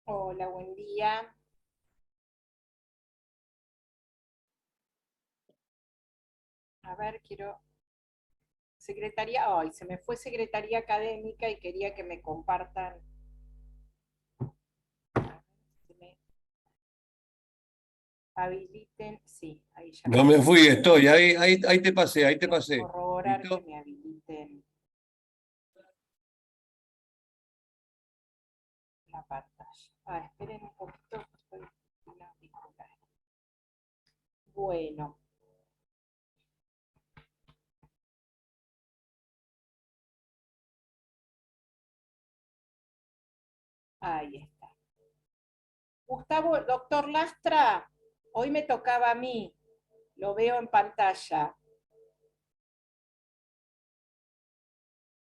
Hola, buen día. A ver, quiero... Secretaría, ay, se me fue secretaría académica y quería que me compartan. A ver, se me habiliten, sí, ahí ya No me estoy. fui, estoy. Ahí te pasé, ahí te Quiero pasé. corroborar que ¿Listo? me habiliten la pantalla. Ah, esperen un poquito, estoy en auricular. Bueno, ahí está. Gustavo, doctor Lastra, hoy me tocaba a mí, lo veo en pantalla.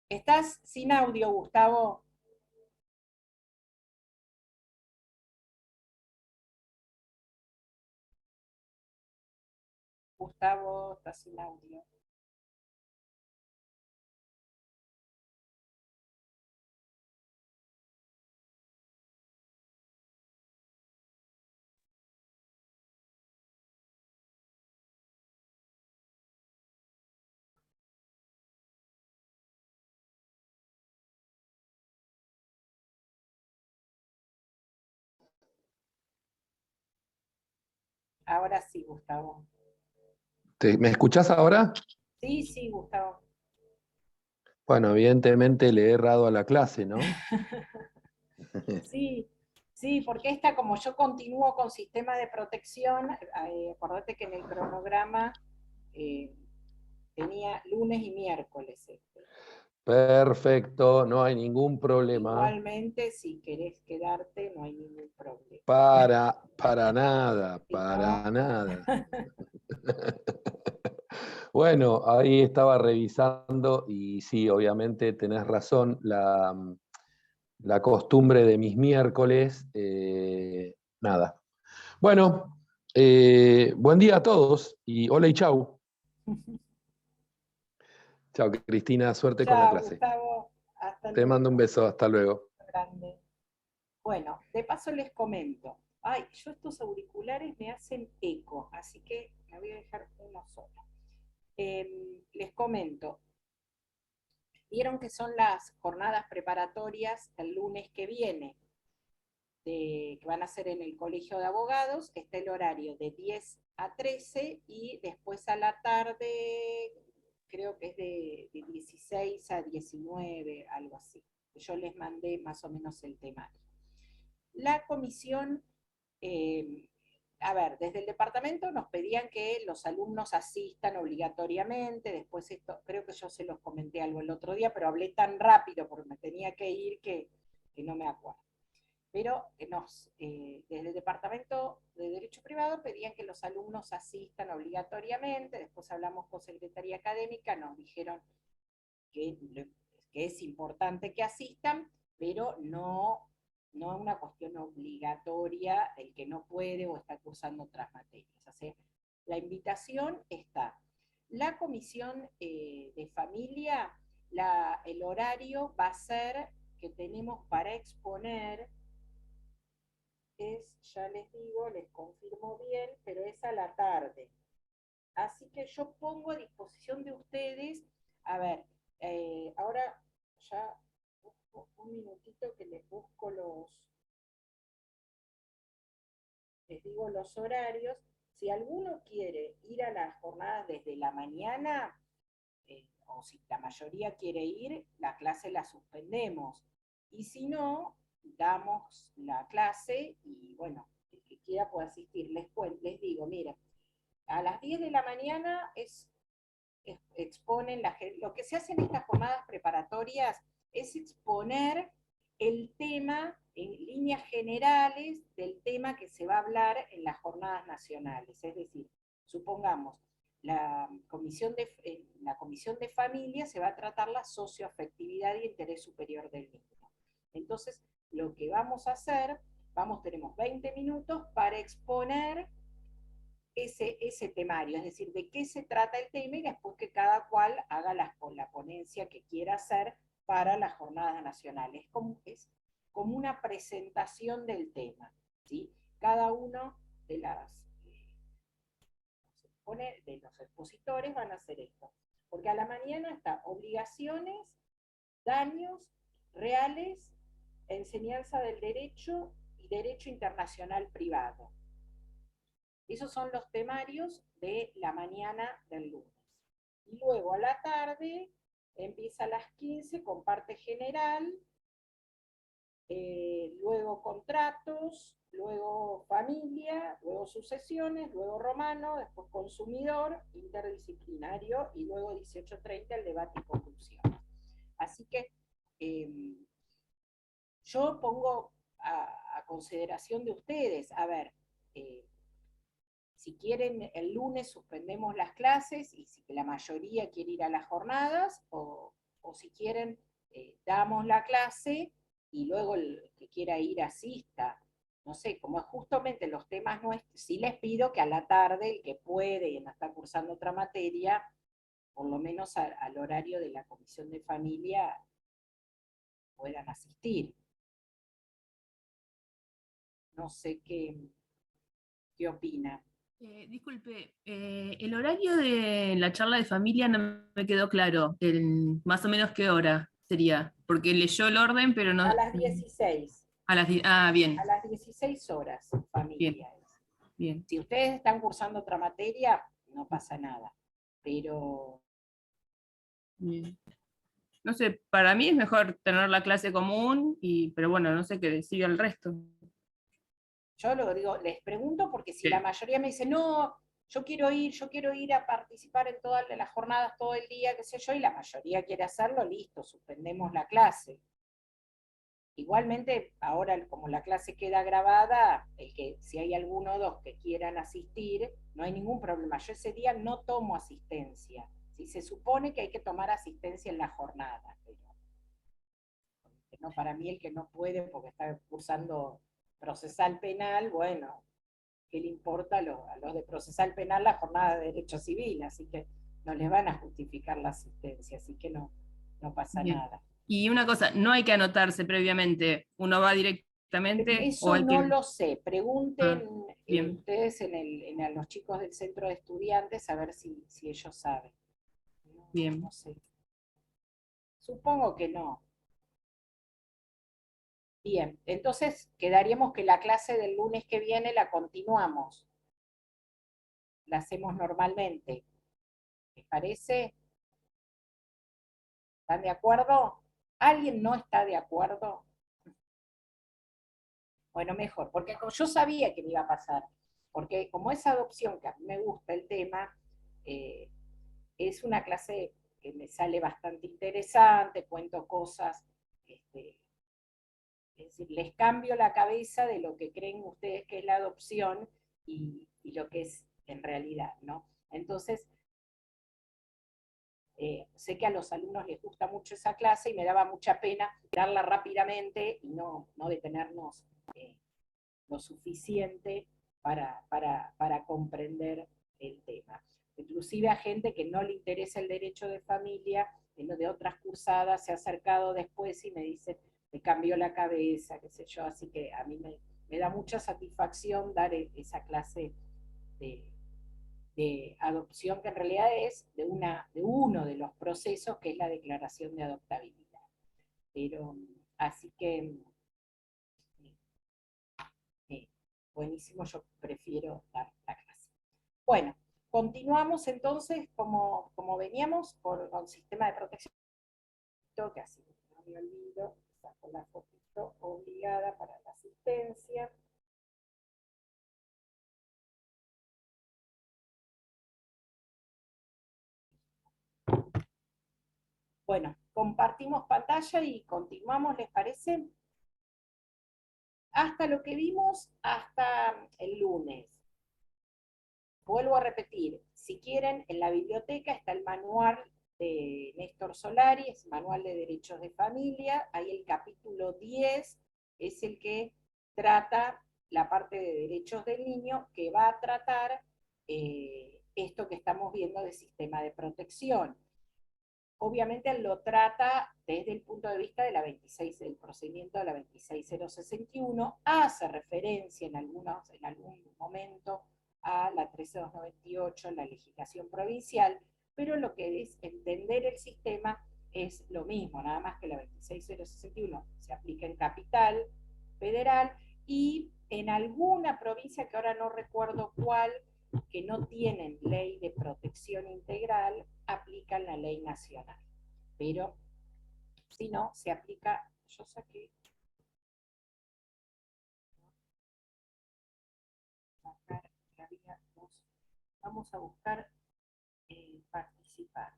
¿Estás sin audio, Gustavo? Gustavo, estás sin audio. Ahora sí, Gustavo. ¿Me escuchás ahora? Sí, sí, Gustavo. Bueno, evidentemente le he errado a la clase, ¿no? Sí, sí, porque esta, como yo continúo con sistema de protección, acordate que en el cronograma eh, tenía lunes y miércoles. Perfecto, no hay ningún problema. Igualmente, si querés quedarte, no hay ningún problema. Para nada, Si no, para nada. Bueno, ahí estaba revisando y sí, obviamente tenés razón, la costumbre de mis miércoles, nada. Bueno, buen día a todos y hola y chau. Chau, Cristina, suerte con la chao, clase. Gustavo. Hasta Te mando un luego. beso, hasta luego. Grande. Bueno, de paso les comento. Ay, yo estos auriculares me hacen eco, así que me voy a dejar uno solo. Les comento, vieron que son las jornadas preparatorias el lunes que viene, que van a ser en el Colegio de Abogados. Está el horario de 10 a 13 y después a la tarde, creo que es de 16 a 19, algo así. Yo les mandé más o menos el temario. La comisión, eh, a ver, desde el departamento nos pedían que los alumnos asistan obligatoriamente. Después esto, creo que yo se los comenté algo el otro día, pero hablé tan rápido porque me tenía que ir que no me acuerdo. Pero desde el Departamento de Derecho Privado pedían que los alumnos asistan obligatoriamente. Después hablamos con Secretaría Académica, nos dijeron que, que es importante que asistan, pero no es una cuestión obligatoria el que no puede o está cursando otras materias. O sea, la invitación está. La comisión de familia, el horario va a ser que tenemos para exponer, ya les digo, les confirmo bien, pero es a la tarde. Así que yo pongo a disposición de ustedes, a ver, ahora ya busco un minutito que les digo los horarios. Si alguno quiere ir a las jornadas desde la mañana, o si la mayoría quiere ir, la clase la suspendemos. Y si no, damos la clase y bueno, el que quiera puede asistir. Les digo, miren, a las 10 de la mañana exponen lo que se hace en estas jornadas preparatorias es exponer el tema en líneas generales del tema que se va a hablar en las jornadas nacionales. Es decir, supongamos, la comisión de familia se va a tratar la socioafectividad y interés superior del niño. Entonces, lo que vamos a hacer, tenemos 20 minutos para exponer ese temario, es decir, de qué se trata el tema y después que cada cual haga la ponencia que quiera hacer para las jornadas nacionales. Es como una presentación del tema, ¿sí? Cada uno de de los expositores van a hacer esto. Porque a la mañana está obligaciones, daños reales, enseñanza del derecho y derecho internacional privado. Esos son los temarios de la mañana del lunes. Y luego a la tarde empieza a las 15 con parte general, luego contratos, luego familia, luego sucesiones, luego romano, después consumidor, interdisciplinario y luego 18:30 el debate y conclusión. Así que yo pongo a consideración de ustedes, a ver, si quieren el lunes suspendemos las clases y si la mayoría quiere ir a las jornadas, o si quieren damos la clase y luego el que quiera ir asista. No sé, como justamente los temas nuestros, sí les pido que a la tarde el que puede y no está cursando otra materia, por lo menos al horario de la comisión de familia, puedan asistir. No sé qué opina. Disculpe, el horario de la charla de familia no me quedó claro. Más o menos qué hora sería, porque leyó el orden, pero no. A las 16. Bien. A las 16 horas, familia. Bien. Bien. Si ustedes están cursando otra materia, no pasa nada. Pero... Bien. No sé, para mí es mejor tener la clase común, pero bueno, no sé qué decide el resto. Yo lo digo, les pregunto porque si la mayoría me dice, no, yo quiero ir a participar en todas las jornadas todo el día, qué sé yo, y la mayoría quiere hacerlo, listo, suspendemos la clase. Igualmente, ahora como la clase queda grabada, si hay alguno o dos que quieran asistir, no hay ningún problema. Yo ese día no tomo asistencia. Si se supone que hay que tomar asistencia en la jornada, pero no, para mí el que no puede porque está cursando procesal penal, bueno, ¿qué le importa a los de procesal penal la jornada de derecho civil? Así que no les van a justificar la asistencia, así que no pasa nada. Y una cosa, no hay que anotarse previamente, uno va directamente. Eso no lo sé, pregunten bien. ustedes a los chicos del centro de estudiantes a ver si ellos saben. Bien. No sé. Supongo que no. Bien, entonces quedaríamos que la clase del lunes que viene la continuamos. La hacemos normalmente. ¿Les parece? ¿Están de acuerdo? ¿Alguien no está de acuerdo? Bueno, mejor, porque yo sabía que me iba a pasar, porque como es adopción, que a mí me gusta el tema, es una clase que me sale bastante interesante, cuento cosas, es decir, les cambio la cabeza de lo que creen ustedes que es la adopción y lo que es en realidad, ¿no? Entonces, sé que a los alumnos les gusta mucho esa clase y me daba mucha pena darla rápidamente y no detenernos lo suficiente para comprender el tema. Inclusive a gente que no le interesa el derecho de familia, de otras cursadas, se ha acercado después y me dice, me cambió la cabeza, qué sé yo, así que a mí me da mucha satisfacción dar esa clase de adopción, que en realidad es de uno de los procesos, que es la declaración de adoptabilidad. Pero, así que, buenísimo, yo prefiero dar la clase. Bueno, continuamos entonces como veníamos con el sistema de protección, que así no me olvido, saco la fotito obligada para la asistencia. Bueno, compartimos pantalla y continuamos, ¿les parece? Hasta lo que vimos hasta el lunes. Vuelvo a repetir, si quieren, en la biblioteca está el manual de Néstor Solari, es Manual de Derechos de Familia, ahí el capítulo 10 es el que trata la parte de derechos del niño, que va a tratar esto que estamos viendo de sistema de protección. obviamente él lo trata desde el punto de vista de la 26, del procedimiento de la 26061, hace referencia en algún momento a la 13298, la legislación provincial, pero lo que es entender el sistema es lo mismo, nada más que la 26061 se aplica en capital federal y en alguna provincia, que ahora no recuerdo cuál, que no tienen ley de protección integral, aplican la ley nacional. Pero si no, se aplica, yo saqué, vamos a buscar participar.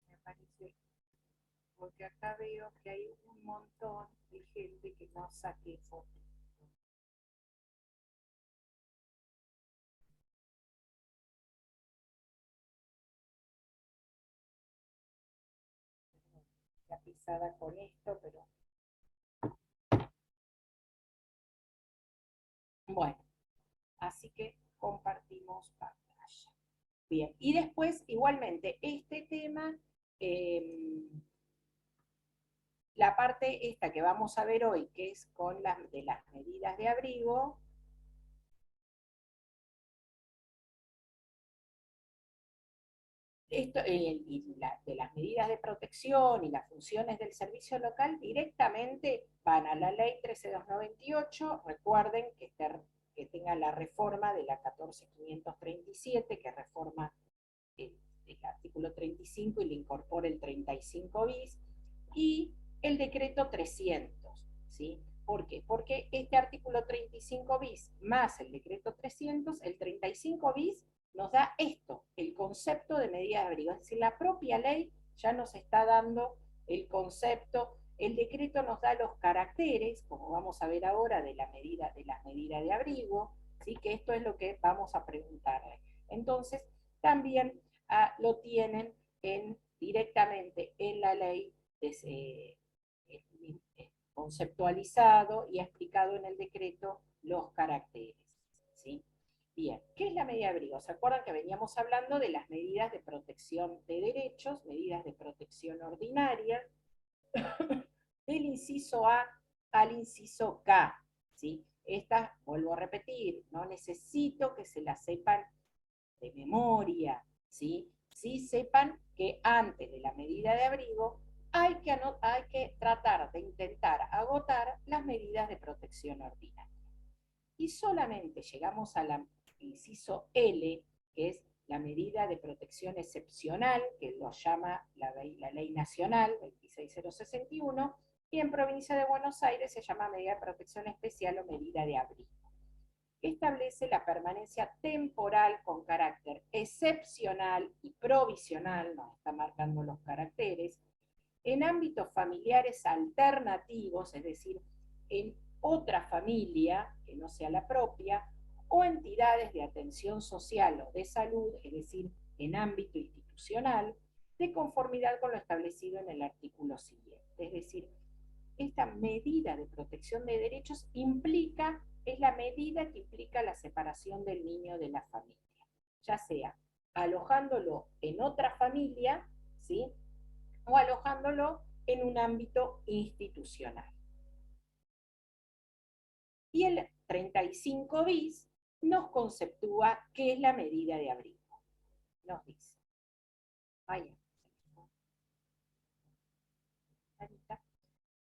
Me parece, porque acá veo que hay un montón de gente que no saque fotos. Ya pisada con esto, pero bueno, así que compartimos pantalla. Bien, y después, igualmente, este tema, la parte esta que vamos a ver hoy, que es con de las medidas de abrigo, esto, de las medidas de protección y las funciones del servicio local directamente van a la ley 13298, recuerden que tenga la reforma de la 14537, que reforma el artículo 35 y le incorpora el 35 bis, y el decreto 300, ¿sí? ¿Por qué? Porque este artículo 35 bis más el decreto 300, el 35 bis nos da esto, el concepto de medida de abrigo. Es decir, la propia ley ya nos está dando el concepto, el decreto nos da los caracteres, como vamos a ver ahora, de las medidas de abrigo, ¿sí? Que esto es lo que vamos a preguntarle. Entonces, también lo tienen directamente en la ley conceptualizado y explicado en el decreto los caracteres, ¿sí? Bien, ¿qué es la medida de abrigo? ¿Se acuerdan que veníamos hablando de las medidas de protección de derechos, medidas de protección ordinaria, del inciso A al inciso K, ¿sí? Estas, vuelvo a repetir, no necesito que se las sepan de memoria, ¿sí? Sí sepan que antes de la medida de abrigo hay que tratar de intentar agotar las medidas de protección ordinaria. Y solamente llegamos al inciso L, que es la medida de protección excepcional, que lo llama la ley nacional 26061, y en provincia de Buenos Aires se llama medida de protección especial o medida de abrigo, que establece la permanencia temporal con carácter excepcional y provisional, nos está marcando los caracteres, en ámbitos familiares alternativos, es decir, en otra familia que no sea la propia, o entidades de atención social o de salud, es decir, en ámbito institucional, de conformidad con lo establecido en el artículo siguiente. Es decir, esta medida de protección de derechos es la medida que implica la separación del niño de la familia, ya sea alojándolo en otra familia, ¿sí? O alojándolo en un ámbito institucional. Y el 35 bis nos conceptúa qué es la medida de abrigo. Nos dice,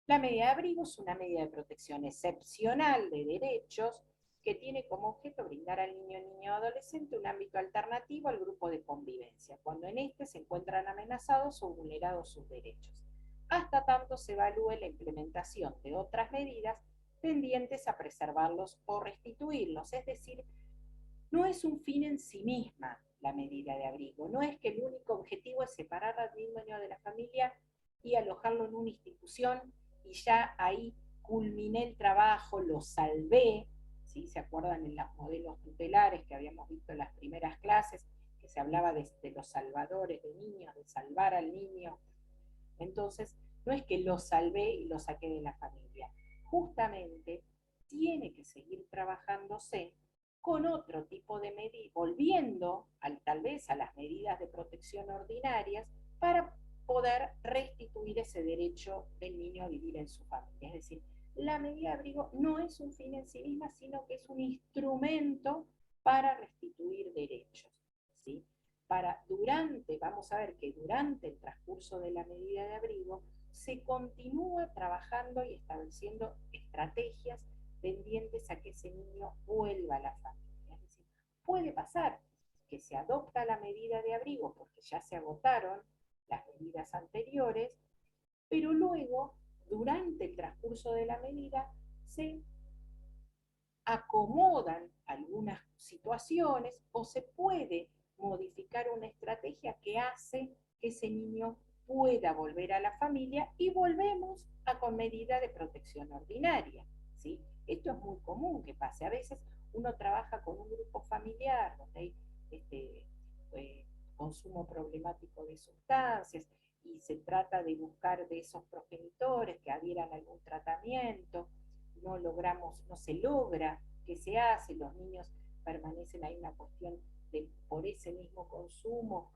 la medida de abrigo es una medida de protección excepcional de derechos que tiene como objeto brindar al niño o adolescente un ámbito alternativo al grupo de convivencia, cuando en este se encuentran amenazados o vulnerados sus derechos, hasta tanto se evalúe la implementación de otras medidas tendientes a preservarlos o restituirlos. Es decir, no es un fin en sí misma la medida de abrigo, no es que el único objetivo es separar al niño de la familia y alojarlo en una institución y ya ahí culminé el trabajo, lo salvé, ¿sí? ¿Se acuerdan en los modelos tutelares que habíamos visto en las primeras clases, que se hablaba de los salvadores de niños, de salvar al niño? Entonces, no es que lo salvé y lo saqué de la familia, justamente tiene que seguir trabajándose con otro tipo de medidas, volviendo tal vez a las medidas de protección ordinarias para poder restituir ese derecho del niño a vivir en su familia. Es decir, la medida de abrigo no es un fin en sí misma, sino que es un instrumento para restituir derechos, ¿sí? Vamos a ver que durante el transcurso de la medida de abrigo se continúa trabajando y estableciendo estrategias tendientes a que ese niño vuelva a la familia. Es decir, puede pasar que se adopta la medida de abrigo porque ya se agotaron las medidas anteriores, pero luego, durante el transcurso de la medida, se acomodan algunas situaciones o se puede modificar una estrategia que hace que ese niño pueda volver a la familia y volvemos a con medida de protección ordinaria, ¿sí? Esto es muy común que pase. A veces uno trabaja con un grupo familiar donde hay consumo problemático de sustancias y se trata de buscar de esos progenitores que adhieran a algún tratamiento. No se logra que se hace, los niños permanecen ahí una cuestión de, por ese mismo consumo,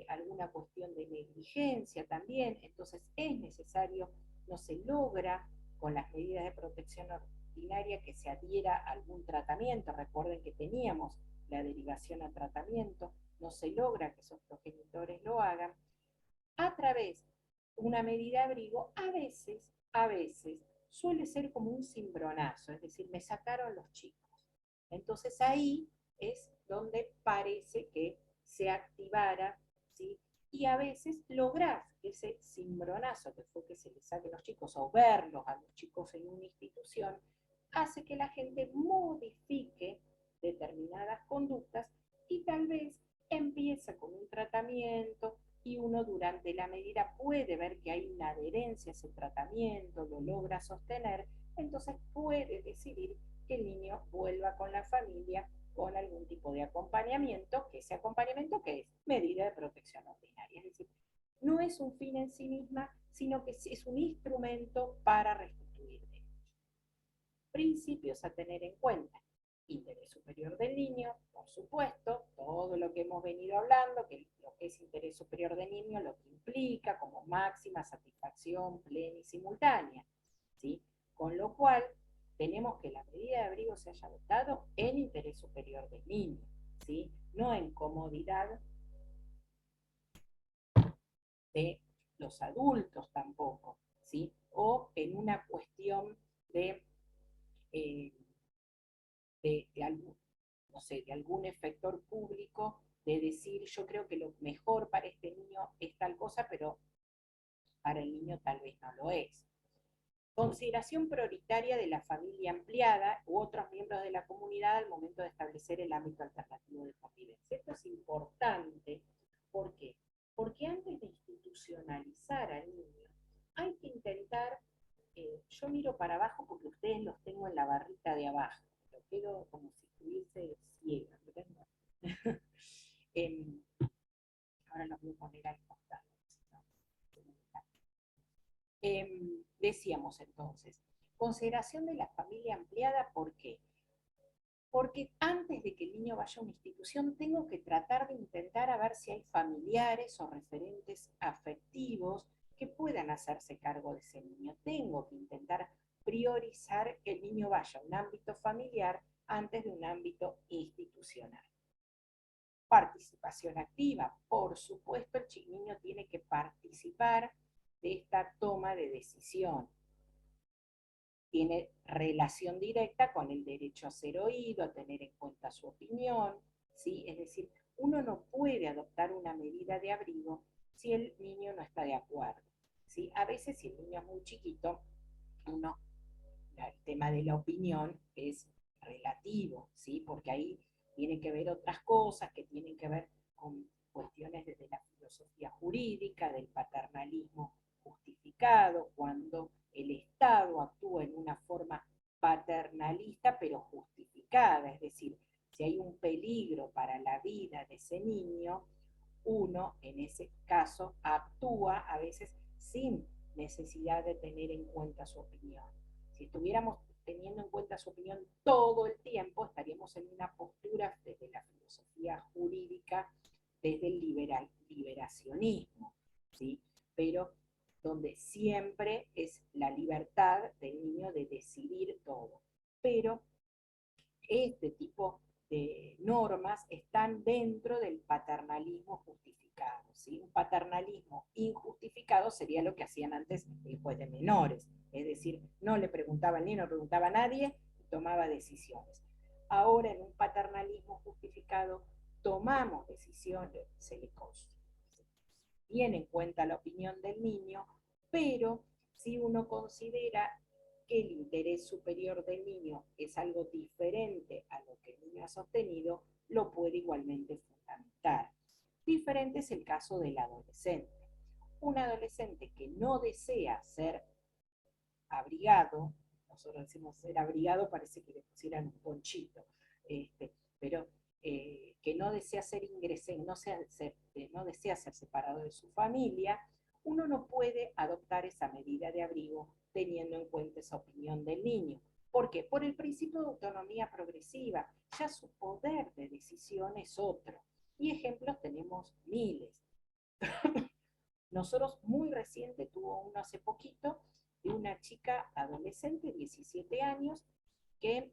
alguna cuestión de negligencia también, entonces es necesario, no se logra con las medidas de protección ordinaria que se adhiera a algún tratamiento. Recuerden que teníamos la derivación a tratamiento, no se logra que esos progenitores lo hagan. A través de una medida de abrigo, a veces, suele ser como un cimbronazo, es decir, me sacaron los chicos. Entonces ahí es donde parece que se activara, ¿sí? Y a veces lográs que ese cimbronazo, que fue que se les saquen los chicos, o verlos a los chicos en una institución, hace que la gente modifique determinadas conductas y tal vez empieza con un tratamiento y uno durante la medida puede ver que hay una adherencia a ese tratamiento, lo logra sostener, entonces puede decidir que el niño vuelva con la familia con algún tipo de acompañamiento, que ese acompañamiento que es medida de protección ordinaria. Es decir, no es un fin en sí misma, sino que es un instrumento para restituir derechos. Principios a tener en cuenta. Interés superior del niño, por supuesto, todo lo que hemos venido hablando, que lo que es interés superior del niño, lo que implica como máxima satisfacción plena y simultánea, ¿sí? Con lo cual, tenemos que la medida de abrigo se haya adoptado en interés superior del niño, ¿sí? No en comodidad de los adultos tampoco, ¿sí? O en una cuestión de algún, no sé, de algún efector público, de decir, yo creo que lo mejor para este niño es tal cosa, pero para el niño tal vez no lo es. Consideración prioritaria de la familia ampliada u otros miembros de la comunidad al momento de establecer el ámbito alternativo de convivencia. Esto es importante. ¿Por qué? Porque antes de institucionalizar al niño, hay que intentar, yo miro para abajo porque ustedes los tengo en la barrita de abajo, lo quedo como si estuviese ciega, ¿verdad? Ahora los voy a poner al costado. Decíamos entonces, consideración de la familia ampliada, ¿por qué? Porque antes de que el niño vaya a una institución, tengo que tratar de intentar a ver si hay familiares o referentes afectivos que puedan hacerse cargo de ese niño. Tengo que intentar priorizar que el niño vaya a un ámbito familiar antes de un ámbito institucional. Participación activa. Por supuesto, el niño tiene que participar de esta toma de decisión. Tiene relación directa con el derecho a ser oído, a tener en cuenta su opinión, ¿sí? Es decir, uno no puede adoptar una medida de abrigo si el niño no está de acuerdo, ¿sí? A veces, si el niño es muy chiquito, el tema de la opinión es relativo, ¿sí? Porque ahí tiene que ver otras cosas que tienen que ver con cuestiones desde la filosofía jurídica, del paternalismo justificado, cuando el Estado actúa en una forma paternalista pero justificada, es decir, si hay un peligro para la vida de ese niño, uno en ese caso actúa a veces sin necesidad de tener en cuenta su opinión. Si estuviéramos teniendo en cuenta su opinión todo el tiempo, estaríamos en una postura desde la filosofía jurídica, desde el liberacionismo, ¿sí? Pero donde siempre es la libertad del niño de decidir todo. Pero este tipo de normas están dentro del paternalismo justificado, ¿sí? Un paternalismo injustificado sería lo que hacían antes el juez de menores, es decir, no le preguntaba al niño, no preguntaba a nadie, y tomaba decisiones. Ahora en un paternalismo justificado tomamos decisiones, se tiene en cuenta la opinión del niño, pero si uno considera que el interés superior del niño es algo diferente a lo que el niño ha sostenido, lo puede igualmente fundamentar. Diferente es el caso del adolescente. Un adolescente que no desea ser abrigado, nosotros decimos ser abrigado, parece que le pusieran un ponchito, pero que no desea ser ingresado, no desea ser separado de su familia, uno no puede adoptar esa medida de abrigo teniendo en cuenta esa opinión del niño. ¿Por qué? Por el principio de autonomía progresiva. Ya su poder de decisión es otro. Y ejemplos tenemos miles. Nosotros muy reciente, tuvo uno hace poquito, de una chica adolescente, 17 años, que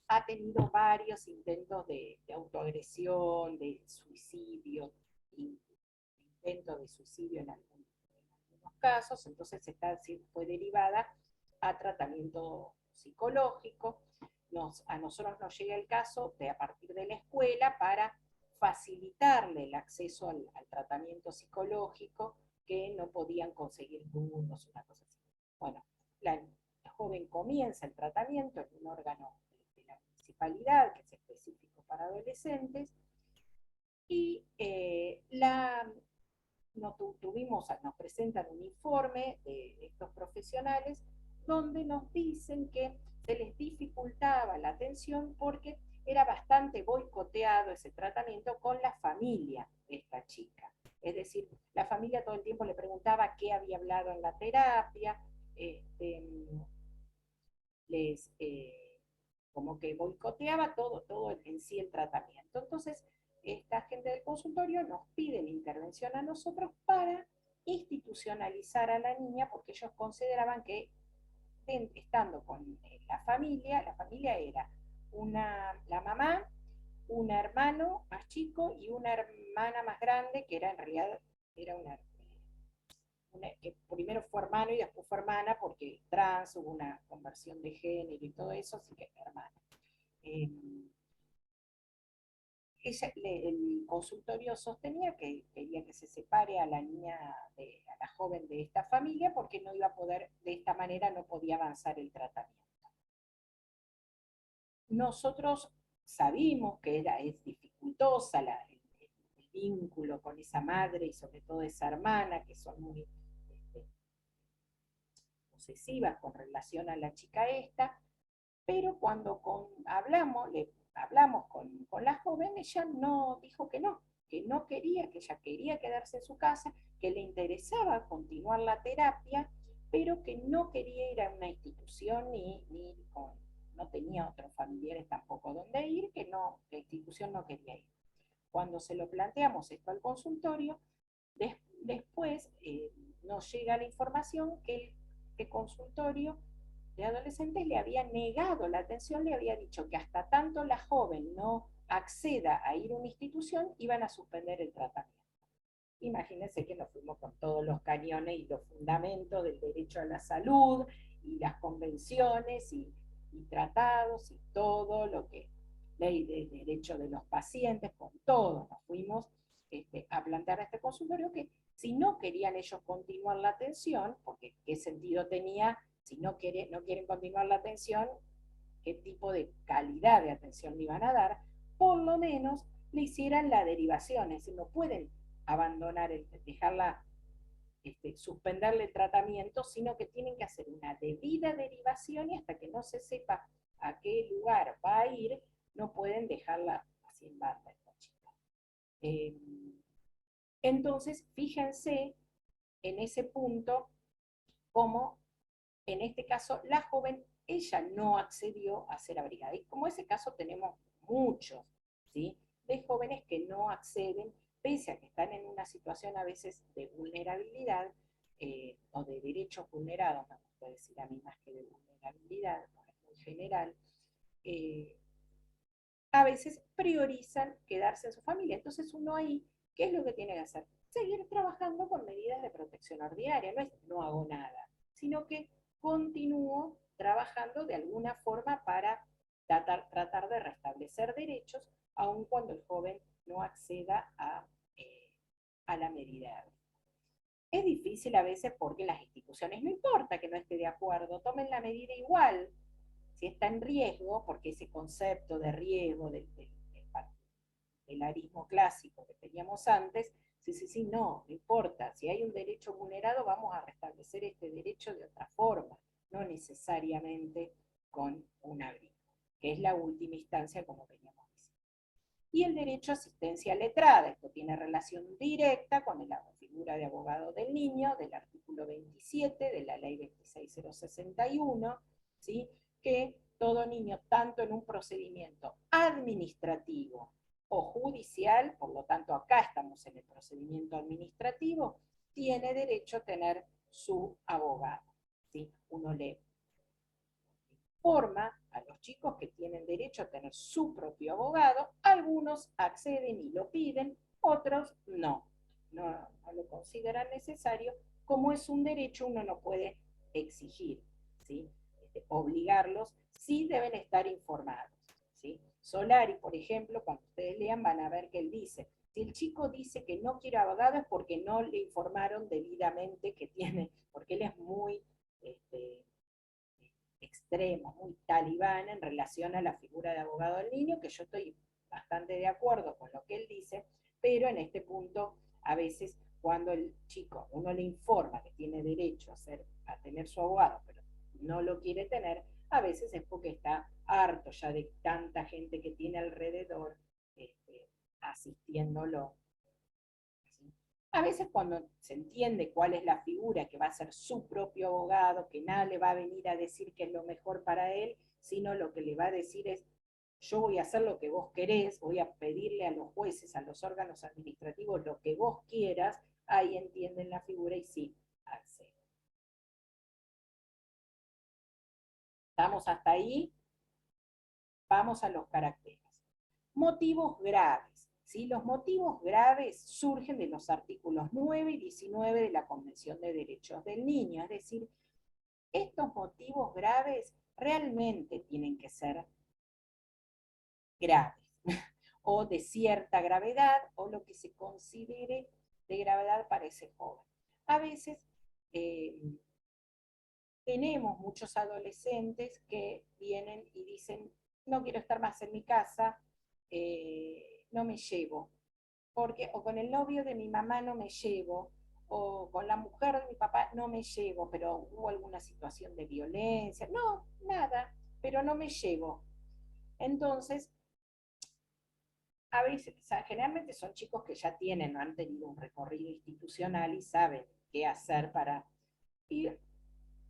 ha tenido varios intentos de autoagresión, de suicidio, intentos de suicidio en algunos casos, entonces fue derivada a tratamiento psicológico. A nosotros nos llega el caso de a partir de la escuela para facilitarle el acceso al tratamiento psicológico que no podían conseguir turnos, una cosa así. Bueno, la joven comienza el tratamiento en un órgano de la municipalidad, que es específico para adolescentes, y nos presentan un informe de estos profesionales donde nos dicen que se les dificultaba la atención porque era bastante boicoteado ese tratamiento con la familia de esta chica. Es decir, la familia todo el tiempo le preguntaba qué había hablado en la terapia, como que boicoteaba todo en sí el tratamiento. Entonces, esta gente del consultorio nos pide la intervención a nosotros para institucionalizar a la niña, porque ellos consideraban que estando con la familia era la mamá, un hermano más chico y una hermana más grande, que era en realidad que primero fue hermano y después fue hermana, porque trans, hubo una conversión de género y todo eso, así que es hermana. El consultorio sostenía que quería que se separe a la niña, a la joven de esta familia, porque no iba a poder, de esta manera no podía avanzar el tratamiento. Nosotros sabimos que es dificultosa el vínculo con esa madre y sobre todo esa hermana, que son muy posesivas con relación a la chica esta, pero cuando hablamos con la joven, ella no dijo que no quería, que ella quería quedarse en su casa, que le interesaba continuar la terapia, pero que no quería ir a una institución no tenía otros familiares tampoco donde ir, que la institución no quería ir. Cuando se lo planteamos esto al consultorio, después nos llega la información que el consultorio de adolescentes le había negado la atención, le había dicho que hasta tanto la joven no acceda a ir a una institución, iban a suspender el tratamiento. Imagínense que nos fuimos con todos los cañones y los fundamentos del derecho a la salud, y las convenciones, y tratados, y todo lo que, ley de derecho de los pacientes, con todo, nos fuimos a plantear a este consultorio que si no querían ellos continuar la atención, porque qué sentido tenía, si no quieren continuar la atención, qué tipo de calidad de atención le iban a dar, por lo menos le hicieran la derivación, es decir, no pueden abandonar, dejarla, suspenderle el tratamiento, sino que tienen que hacer una debida derivación, y hasta que no se sepa a qué lugar va a ir, no pueden dejarla así en banda esta chica. Entonces, fíjense en ese punto, como en este caso la joven ella no accedió a ser abrigada. Y como ese caso tenemos muchos, ¿sí? De jóvenes que no acceden, pese a que están en una situación a veces de vulnerabilidad, o de derechos vulnerados, me gusta decir a mí más que de vulnerabilidad, no es muy general, a veces priorizan quedarse en su familia. Entonces uno ahí, ¿qué es lo que tiene que hacer? Seguir trabajando con medidas de protección ordinaria, no es no hago nada, sino que continúo trabajando de alguna forma para tratar de restablecer derechos, aun cuando el joven no acceda a la medida. Es difícil a veces porque las instituciones, no importa que no esté de acuerdo, tomen la medida igual, si está en riesgo, porque ese concepto de riesgo del arismo clásico que teníamos antes, sí, no importa, si hay un derecho vulnerado, vamos a restablecer este derecho de otra forma, no necesariamente con un abrigo, que es la última instancia, como veníamos diciendo. Y el derecho a asistencia letrada, esto tiene relación directa con la figura de abogado del niño, del artículo 27 de la ley 26061, ¿sí? Que todo niño, tanto en un procedimiento administrativo o judicial, por lo tanto acá estamos en el procedimiento administrativo, tiene derecho a tener su abogado, ¿sí? Uno le informa a los chicos que tienen derecho a tener su propio abogado, algunos acceden y lo piden, otros no lo consideran necesario. Como es un derecho, uno no puede exigir, ¿sí? Obligarlos, sí deben estar informados, ¿sí? Solari, por ejemplo, cuando ustedes lean van a ver que él dice, si el chico dice que no quiere abogado es porque no le informaron debidamente que tiene, porque él es muy extremo, muy talibán en relación a la figura de abogado del niño, que yo estoy bastante de acuerdo con lo que él dice, pero en este punto, a veces, cuando el chico, uno le informa que tiene derecho a tener su abogado, pero no lo quiere tener, a veces es porque está harto ya de tanta gente que tiene alrededor asistiéndolo. ¿Sí? A veces cuando se entiende cuál es la figura que va a ser su propio abogado, que nada le va a venir a decir que es lo mejor para él, sino lo que le va a decir es, yo voy a hacer lo que vos querés, voy a pedirle a los jueces, a los órganos administrativos lo que vos quieras, ahí entienden la figura y sí, acceden. ¿Estamos hasta ahí? Vamos a los caracteres. Motivos graves. ¿Sí? Los motivos graves surgen de los artículos 9 y 19 de la Convención de Derechos del Niño. Es decir, estos motivos graves realmente tienen que ser graves, o de cierta gravedad, o lo que se considere de gravedad para ese joven. A veces tenemos muchos adolescentes que vienen y dicen, no quiero estar más en mi casa, no me llevo, porque o con el novio de mi mamá no me llevo, o con la mujer de mi papá no me llevo, pero hubo alguna situación de violencia, no, nada, pero no me llevo. Entonces, a veces, o sea, generalmente son chicos que ya tienen, han tenido un recorrido institucional y saben qué hacer para... Y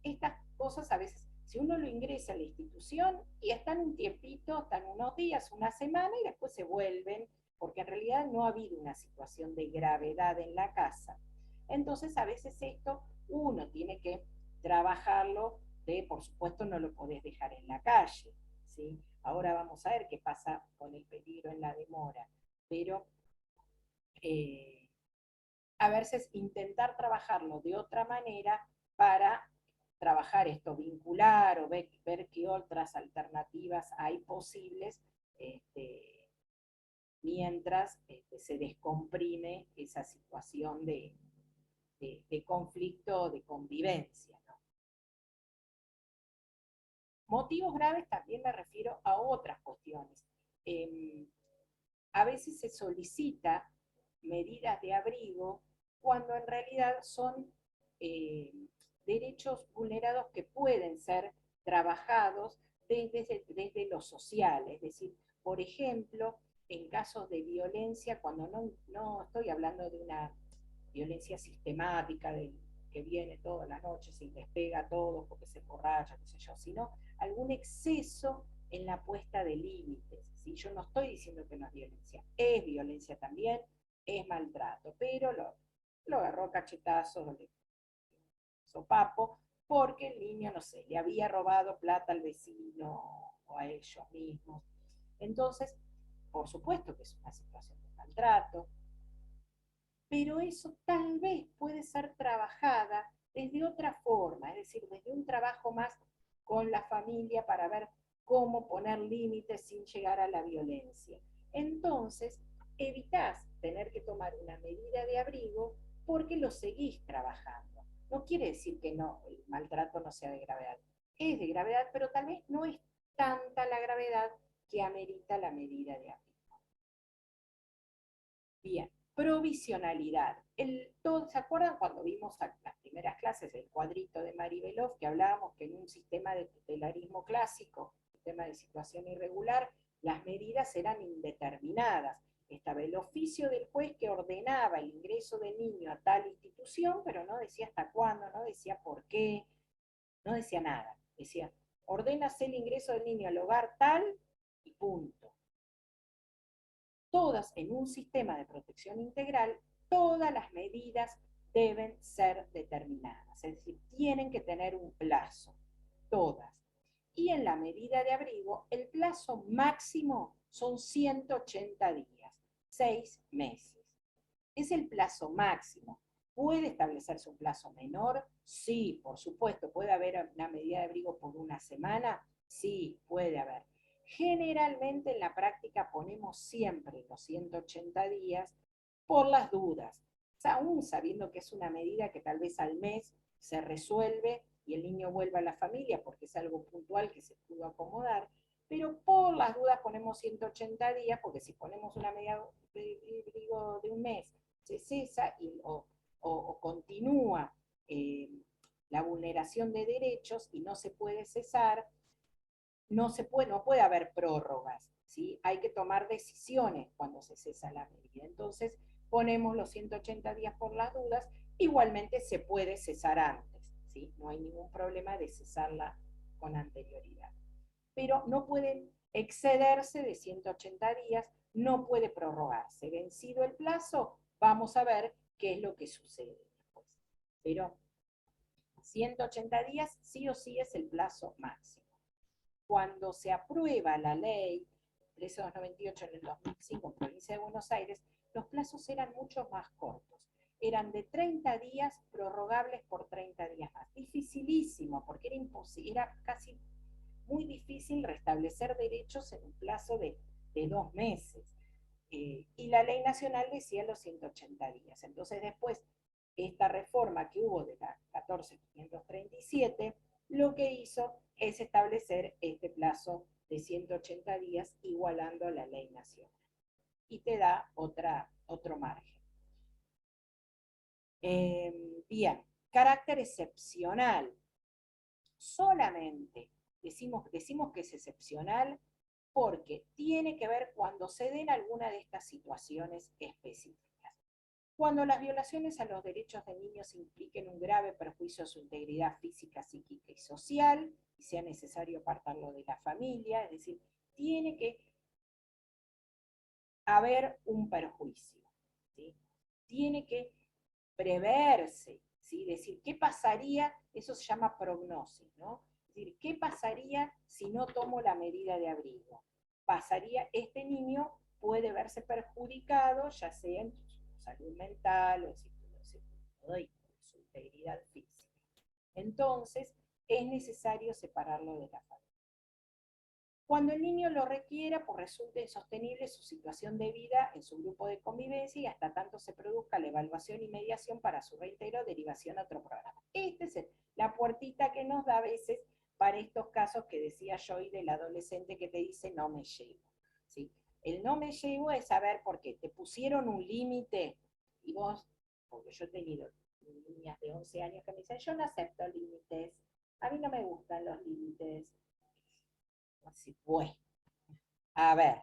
estas cosas a veces, si uno lo ingresa a la institución y están un tiempito, están unos días, una semana y después se vuelven, porque en realidad no ha habido una situación de gravedad en la casa. Entonces a veces esto uno tiene que trabajarlo, por supuesto no lo podés dejar en la calle, ¿sí? Ahora vamos a ver qué pasa con el peligro en la demora, pero a veces intentar trabajarlo de otra manera para trabajar esto, vincular o ver qué otras alternativas hay posibles mientras se descomprime esa situación de conflicto, de convivencia, ¿no? Motivos graves también me refiero a otras cuestiones. A veces se solicita medidas de abrigo cuando en realidad son derechos vulnerados que pueden ser trabajados desde lo social, es decir, por ejemplo, en casos de violencia, cuando no estoy hablando de una violencia sistemática, que viene todas las noches y les pega a todos porque se emborracha, qué sé yo, sino algún exceso en la puesta de límites. ¿Sí? Yo no estoy diciendo que no es violencia también, es maltrato, pero lo agarró cachetazos, le sopapo, porque el niño, no sé, le había robado plata al vecino o a ellos mismos. Entonces, por supuesto que es una situación de maltrato, pero eso tal vez puede ser trabajada desde otra forma, es decir, desde un trabajo más con la familia para ver cómo poner límites sin llegar a la violencia. Entonces, evitás tener que tomar una medida de abrigo porque lo seguís trabajando. No quiere decir que no, el maltrato no sea de gravedad. Es de gravedad, pero tal vez no es tanta la gravedad que amerita la medida de abrigo. Bien, provisionalidad. ¿Se acuerdan cuando vimos las primeras clases el cuadrito de Maribelov que hablábamos que en un sistema de tutelarismo clásico, sistema de situación irregular, las medidas eran indeterminadas? Estaba el oficio del juez que ordenaba el ingreso del niño a tal institución, pero no decía hasta cuándo, no decía por qué, no decía nada. Decía, ordénase el ingreso del niño al hogar tal y punto. Todas en un sistema de protección integral, todas las medidas deben ser determinadas, es decir, tienen que tener un plazo, todas. Y en la medida de abrigo, el plazo máximo son 180 días, 6 meses. Es el plazo máximo. ¿Puede establecerse un plazo menor? Sí, por supuesto. ¿Puede haber una medida de abrigo por una semana? Sí, puede haber. Generalmente en la práctica ponemos siempre los 180 días por las dudas, aún sabiendo que es una medida que tal vez al mes se resuelve y el niño vuelve a la familia porque es algo puntual que se pudo acomodar, pero por las dudas ponemos 180 días, porque si ponemos una medida de abrigo de un mes, se cesa o continúa la vulneración de derechos y no se puede cesar, no puede haber prórrogas, ¿sí? Hay que tomar decisiones cuando se cesa la medida. Entonces, ponemos los 180 días por las dudas, igualmente se puede cesar antes, ¿sí? No hay ningún problema de cesarla con anterioridad. Pero no pueden excederse de 180 días, no puede prorrogarse. Vencido el plazo, vamos a ver qué es lo que sucede después. Pero 180 días sí o sí es el plazo máximo. Cuando se aprueba la ley 1398 en el 2005 en Provincia de Buenos Aires, los plazos eran mucho más cortos. Eran de 30 días prorrogables por 30 días más. Dificilísimo, porque era imposible, era casi muy difícil restablecer derechos en un plazo de 2 meses. Y la ley nacional decía los 180 días. Entonces después, esta reforma que hubo de la 14.537, lo que hizo es establecer este plazo de 180 días igualando a la ley nacional. Y te da otro margen. Bien, carácter excepcional. Solamente decimos que es excepcional porque tiene que ver cuando se den alguna de estas situaciones específicas. Cuando las violaciones a los derechos de niños impliquen un grave perjuicio a su integridad física, psíquica y social, y sea necesario apartarlo de la familia, es decir, tiene que haber un perjuicio, ¿sí? Tiene que preverse, ¿sí? Decir, ¿qué pasaría? Eso se llama prognosis, ¿no? Es decir, ¿qué pasaría si no tomo la medida de abrigo? Pasaría, este niño puede verse perjudicado, ya sea en su salud mental o en su integridad física. Entonces, es necesario separarlo de la familia. Cuando el niño lo requiera, pues resulte insostenible su situación de vida en su grupo de convivencia y hasta tanto se produzca la evaluación y mediación para su reintegro o derivación a otro programa. Esta es la puertita que nos da a veces para estos casos que decía yo y del adolescente que te dice no me llevo, ¿sí? El no me llevo es saber por qué te pusieron un límite y vos, porque yo he tenido niñas de 11 años que me dicen yo no acepto límites, a mí no me gustan los límites. Así, bueno, a ver,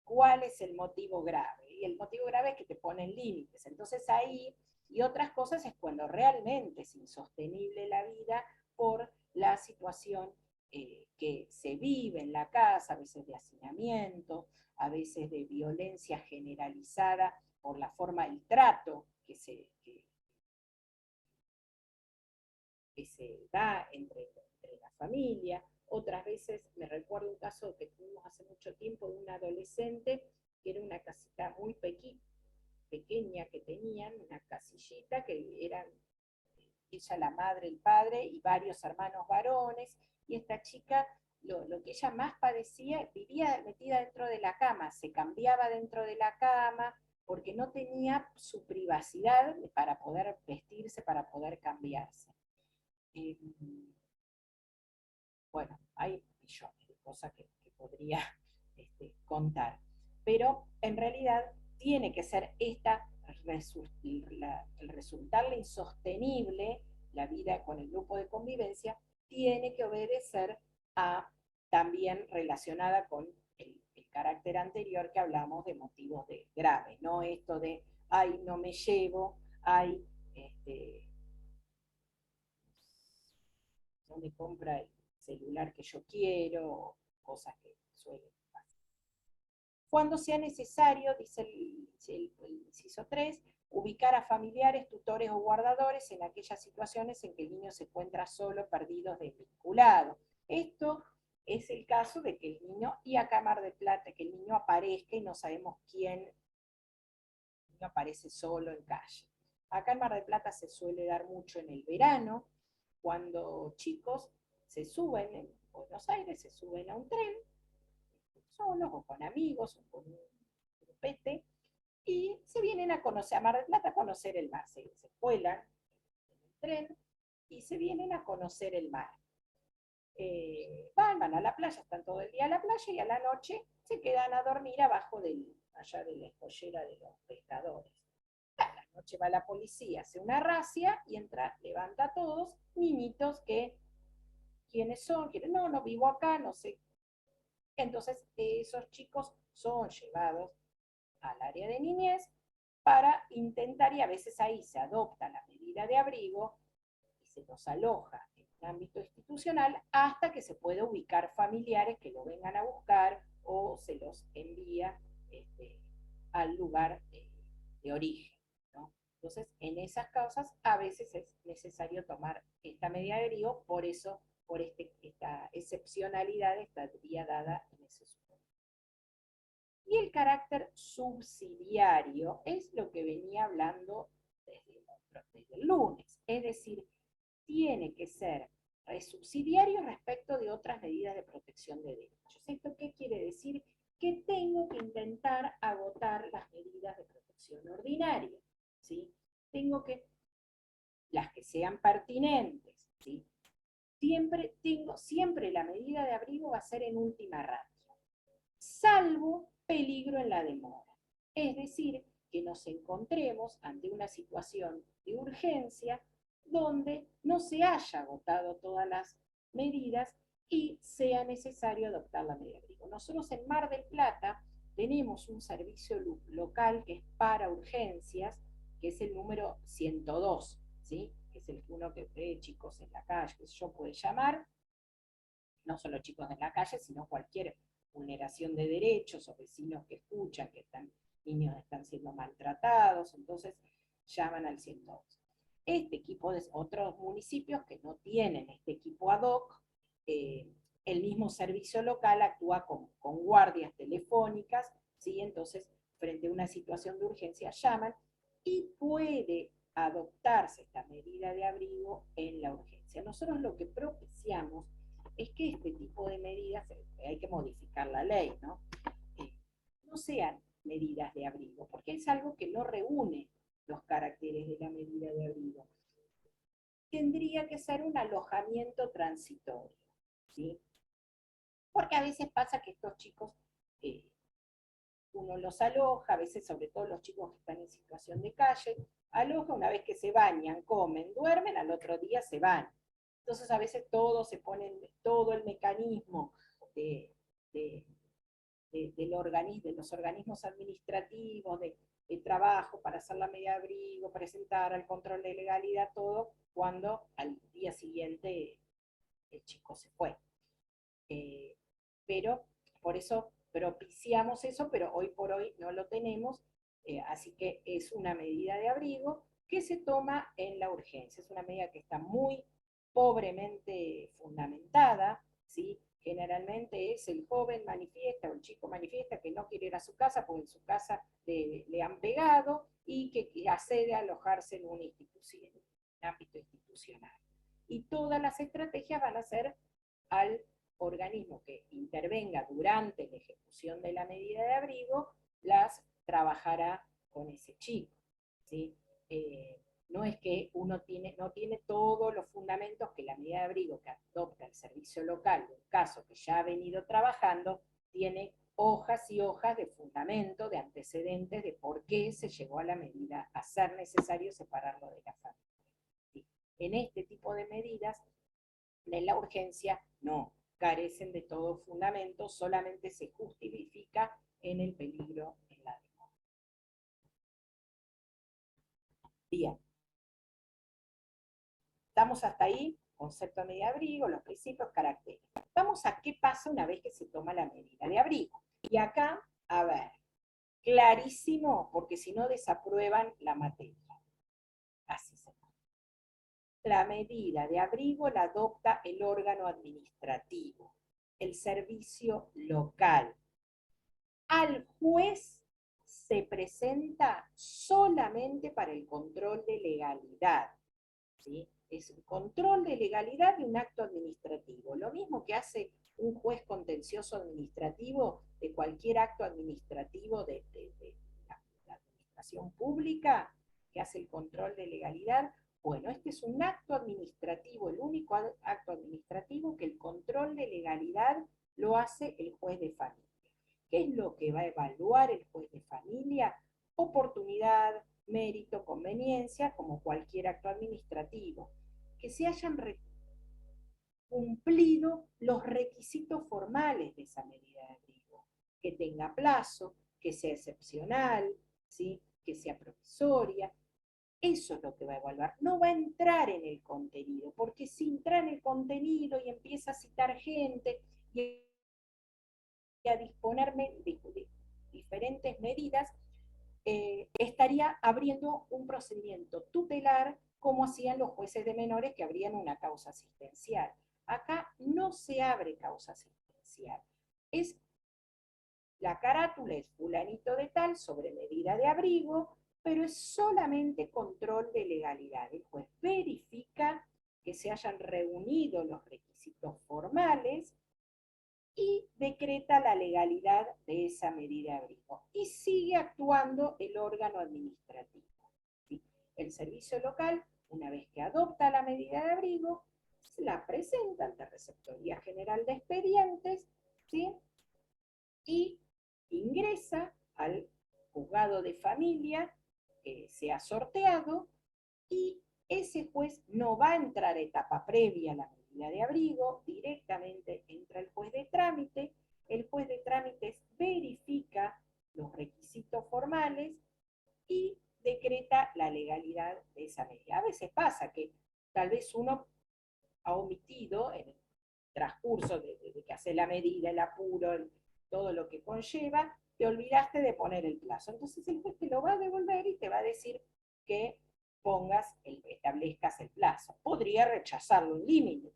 ¿cuál es el motivo grave? Y el motivo grave es que te ponen límites. Entonces ahí Y otras cosas es cuando realmente es insostenible la vida por la situación que se vive en la casa, a veces de hacinamiento, a veces de violencia generalizada por la forma del trato que se da entre la familia. Otras veces, me recuerdo un caso que tuvimos hace mucho tiempo de un adolescente que era una casita muy pequeña que tenían, una casillita que eran ella, la madre, el padre y varios hermanos varones, y esta chica lo que ella más padecía, vivía metida dentro de la cama, se cambiaba dentro de la cama, porque no tenía su privacidad para poder vestirse, para poder cambiarse. Bueno, hay millones de cosas que podría contar, pero en realidad tiene que ser el resultarle insostenible la vida con el grupo de convivencia, tiene que obedecer a también relacionada con el carácter anterior que hablamos de motivos graves, no esto de, ay, no me llevo, ay, no me compra el celular que yo quiero, cosas que suelen pasar. Cuando sea necesario, dice el inciso 3, ubicar a familiares, tutores o guardadores en aquellas situaciones en que el niño se encuentra solo, perdido, desvinculado. Esto es el caso de que el niño, y acá Mar del Plata, que el niño aparezca y no sabemos quién, el niño aparece solo en calle. Acá en Mar del Plata se suele dar mucho en el verano, cuando chicos se suben, en Buenos Aires, se suben a un tren, solos o con amigos o con un grupete, y se vienen a conocer, a Mar del Plata, a conocer el mar. Se cuelan en el tren y se vienen a conocer el mar. Van a la playa, están todo el día a la playa y a la noche se quedan a dormir allá de la escollera de los pescadores. A la noche va la policía, hace una racia y entra, levanta a todos, niñitos que, ¿quiénes son? No vivo acá, no sé. Entonces esos chicos son llevados al área de niñez para intentar, y a veces ahí se adopta la medida de abrigo y se los aloja en un ámbito institucional hasta que se puede ubicar familiares que lo vengan a buscar o se los envía al lugar de origen, ¿no? Entonces, en esas causas a veces es necesario tomar esta medida de abrigo, por eso, por esta excepcionalidad estaría dada en ese supuesto. Y el carácter subsidiario es lo que venía hablando desde el lunes, es decir, tiene que ser subsidiario respecto de otras medidas de protección de derechos. ¿Esto qué quiere decir? Que tengo que intentar agotar las medidas de protección ordinaria, ¿sí? Tengo que, las que sean pertinentes, ¿sí? Siempre la medida de abrigo va a ser en última ratio, salvo peligro en la demora. Es decir, que nos encontremos ante una situación de urgencia donde no se haya agotado todas las medidas y sea necesario adoptar la medida de abrigo. Nosotros en Mar del Plata tenemos un servicio local que es para urgencias, que es el número 102, ¿sí? Que es el uno que ve chicos en la calle, que yo puedo llamar, no solo chicos en la calle, sino cualquier vulneración de derechos o vecinos que escuchan que niños están siendo maltratados, entonces llaman al 102. Este equipo de otros municipios que no tienen este equipo ad hoc, el mismo servicio local actúa con guardias telefónicas, ¿sí? Entonces, frente a una situación de urgencia, llaman y puede adoptarse esta medida de abrigo en la urgencia. Nosotros lo que propiciamos es que este tipo de medidas, hay que modificar la ley, ¿no? No sean medidas de abrigo, porque es algo que no reúne los caracteres de la medida de abrigo. Tendría que ser un alojamiento transitorio, ¿sí? Porque a veces pasa que estos chicos, uno los aloja, a veces sobre todo los chicos que están en situación de calle, aloja, una vez que se bañan, comen, duermen, al otro día se van. Entonces a veces todo el mecanismo de los organismos administrativos, de trabajo para hacer la medida de abrigo, presentar el control de legalidad, todo, cuando al día siguiente el chico se fue. Pero por eso propiciamos eso, pero hoy por hoy no lo tenemos, así que es una medida de abrigo que se toma en la urgencia. Es una medida que está muy pobremente fundamentada, ¿sí? Generalmente es el joven manifiesta o el chico manifiesta que no quiere ir a su casa porque en su casa le han pegado y que accede a alojarse en una institución, en un ámbito institucional. Y todas las estrategias van a ser al organismo que intervenga durante la ejecución de la medida de abrigo, las trabajará con ese chico, ¿sí? No es que uno no tiene todos los fundamentos que la medida de abrigo que adopta el servicio local, un caso que ya ha venido trabajando, tiene hojas y hojas de fundamento, de antecedentes de por qué se llegó a la medida, a ser necesario separarlo de la familia. ¿Sí? En este tipo de medidas, en la urgencia, no, carecen de todo fundamento, solamente se justifica en el peligro en la demora. Bien. Estamos hasta ahí, concepto de medida de abrigo, los principios, caracteres. Vamos a qué pasa una vez que se toma la medida de abrigo. Y acá, a ver, clarísimo, porque si no desaprueban la materia. Así se llama. La medida de abrigo la adopta el órgano administrativo, el servicio local. Al juez se presenta solamente para el control de legalidad, ¿sí? Es un control de legalidad de un acto administrativo. Lo mismo que hace un juez contencioso administrativo de cualquier acto administrativo de la administración pública, que hace el control de legalidad. Bueno, este es un acto administrativo, el único acto administrativo que el control de legalidad lo hace el juez de familia. ¿Qué es lo que va a evaluar el juez de familia? Oportunidad, mérito, conveniencia, como cualquier acto administrativo. Que se hayan cumplido los requisitos formales de esa medida de abrigo. Que tenga plazo, que sea excepcional, ¿sí? Que sea provisoria. Eso es lo que va a evaluar. No va a entrar en el contenido, porque si entra en el contenido y empieza a citar gente y a disponerme de diferentes medidas, estaría abriendo un procedimiento tutelar como hacían los jueces de menores que abrían una causa asistencial. Acá no se abre causa asistencial. La carátula es fulanito de tal sobre medida de abrigo, pero es solamente control de legalidad. El juez verifica que se hayan reunido los requisitos formales y decreta la legalidad de esa medida de abrigo. Y sigue actuando el órgano administrativo. ¿Sí? El servicio local, una vez que adopta la medida de abrigo, la presenta ante Receptoría General de Expedientes, ¿sí? Y ingresa al juzgado de familia que se ha sorteado, y ese juez no va a entrar a etapa previa a la medida de abrigo, directamente entra el juez de trámite. El juez de trámites verifica los requisitos formales y decreta la legalidad de esa medida. A veces pasa que tal vez uno ha omitido en el transcurso de que hace la medida, el apuro, todo lo que conlleva, te olvidaste de poner el plazo. Entonces el juez te lo va a devolver y te va a decir que establezcas el plazo. Podría rechazarlo un límite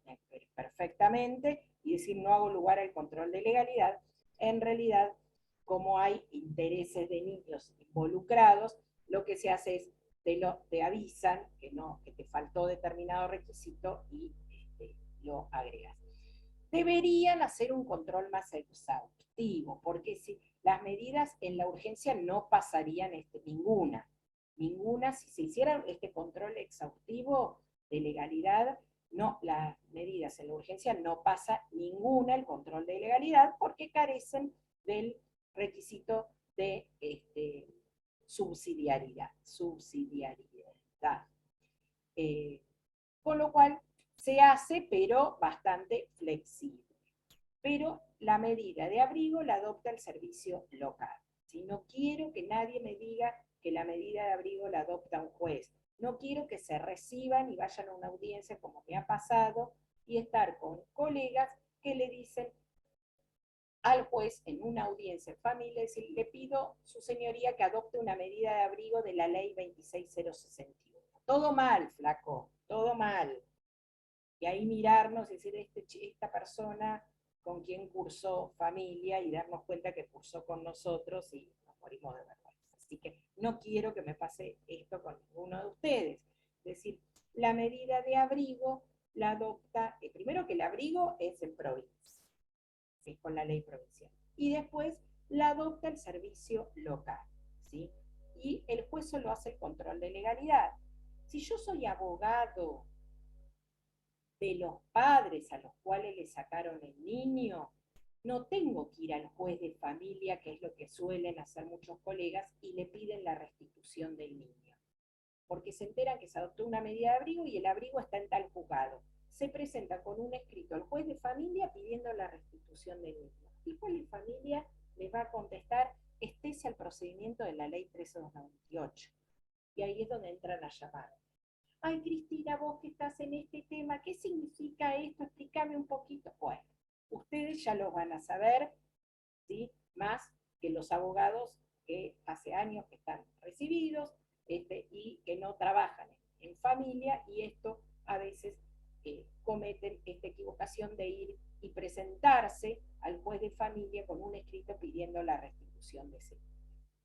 perfectamente y decir no hago lugar al control de legalidad. En realidad, como hay intereses de niños involucrados, lo que se hace es te avisan que te faltó determinado requisito y lo agregas. Deberían hacer un control más exhaustivo, porque si las medidas en la urgencia no pasarían ninguna, si se hiciera este control exhaustivo de legalidad, no, las medidas en la urgencia no pasa ninguna el control de legalidad porque carecen del requisito de subsidiariedad. Con lo cual se hace, pero bastante flexible. Pero la medida de abrigo la adopta el servicio local. Si no quiero que nadie me diga que la medida de abrigo la adopta un juez. No quiero que se reciban y vayan a una audiencia como me ha pasado y estar con colegas que le dicen al juez en una audiencia en familia, decir, le pido, su señoría, que adopte una medida de abrigo de la ley 26061. Todo mal, flaco, todo mal. Y ahí mirarnos y decir, esta persona con quien cursó familia y darnos cuenta que cursó con nosotros y nos morimos de vergüenza. Así que no quiero que me pase esto con ninguno de ustedes. Es decir, la medida de abrigo la adopta, primero que el abrigo es en provincia, ¿sí? Con la ley provincial. Y después la adopta el servicio local, ¿sí? Y el juez solo hace el control de legalidad. Si yo soy abogado de los padres a los cuales le sacaron el niño, no tengo que ir al juez de familia, que es lo que suelen hacer muchos colegas, y le piden la restitución del niño. Porque se enteran que se adoptó una medida de abrigo y el abrigo está en tal juzgado. Se presenta con un escrito al juez de familia pidiendo la restitución del niño. El juez de familia les va a contestar, estése al procedimiento de la ley 13298. Y ahí es donde entran a llamar. Ay, Cristina, vos que estás en este tema, ¿qué significa esto? Explícame un poquito. Bueno, ustedes ya lo van a saber, ¿sí? Más que los abogados que hace años que están recibidos y que no trabajan en familia, y esto a veces cometen esta equivocación de ir y presentarse al juez de familia con un escrito pidiendo la restitución de ese niño.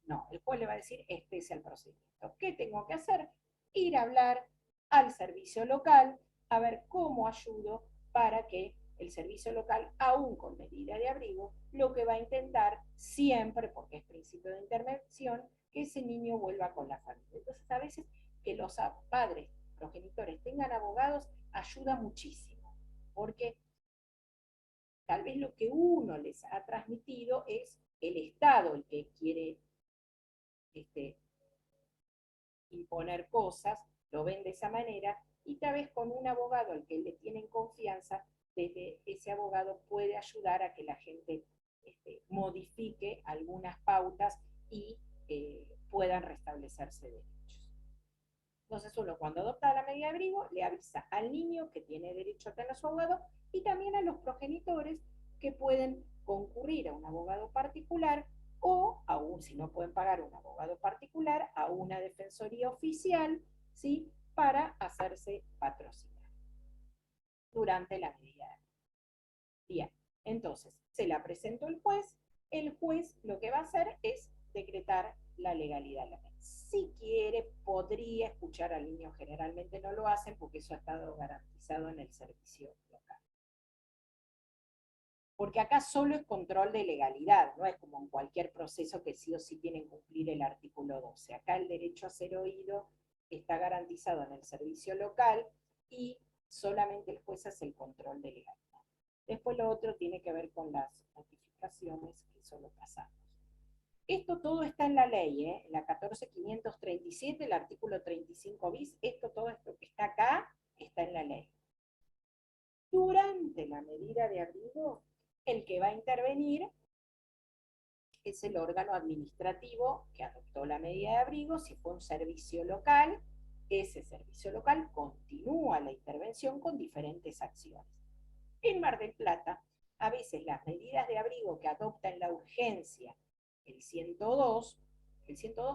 No, el juez le va a decir, este es el procedimiento. ¿Qué tengo que hacer? Ir a hablar al servicio local a ver cómo ayudo para que el servicio local, aún con medida de abrigo, lo que va a intentar siempre, porque es principio de intervención, que ese niño vuelva con la familia. Entonces, a veces que los padres, progenitores tengan abogados, ayuda muchísimo, porque tal vez lo que uno les ha transmitido es el Estado el que quiere imponer cosas, lo ven de esa manera, y tal vez con un abogado al que le tienen confianza, desde ese abogado puede ayudar a que la gente modifique algunas pautas y puedan restablecerse derechos. Entonces uno, cuando adopta la medida de abrigo, le avisa al niño que tiene derecho a tener su abogado y también a los progenitores que pueden concurrir a un abogado particular o, aún si no pueden pagar un abogado particular, a una defensoría oficial, ¿sí? Para hacerse patrocinar durante la medida de abrigo. Bien, entonces se la presentó el juez lo que va a hacer es decretar la legalidad de la ley. Si quiere, podría escuchar al niño, generalmente no lo hacen porque eso ha estado garantizado en el servicio local. Porque acá solo es control de legalidad, no es como en cualquier proceso que sí o sí tienen que cumplir el artículo 12. Acá el derecho a ser oído está garantizado en el servicio local y solamente el juez hace el control de legalidad. Después lo otro tiene que ver con las notificaciones, que eso lo pasamos. Esto todo está en la ley, en la 14.537, el artículo 35 bis, todo esto que está acá está en la ley. Durante la medida de abrigo, el que va a intervenir es el órgano administrativo que adoptó la medida de abrigo. Si fue un servicio local, ese servicio local continúa la intervención con diferentes acciones. En Mar del Plata, a veces las medidas de abrigo que adopta en la urgencia el 102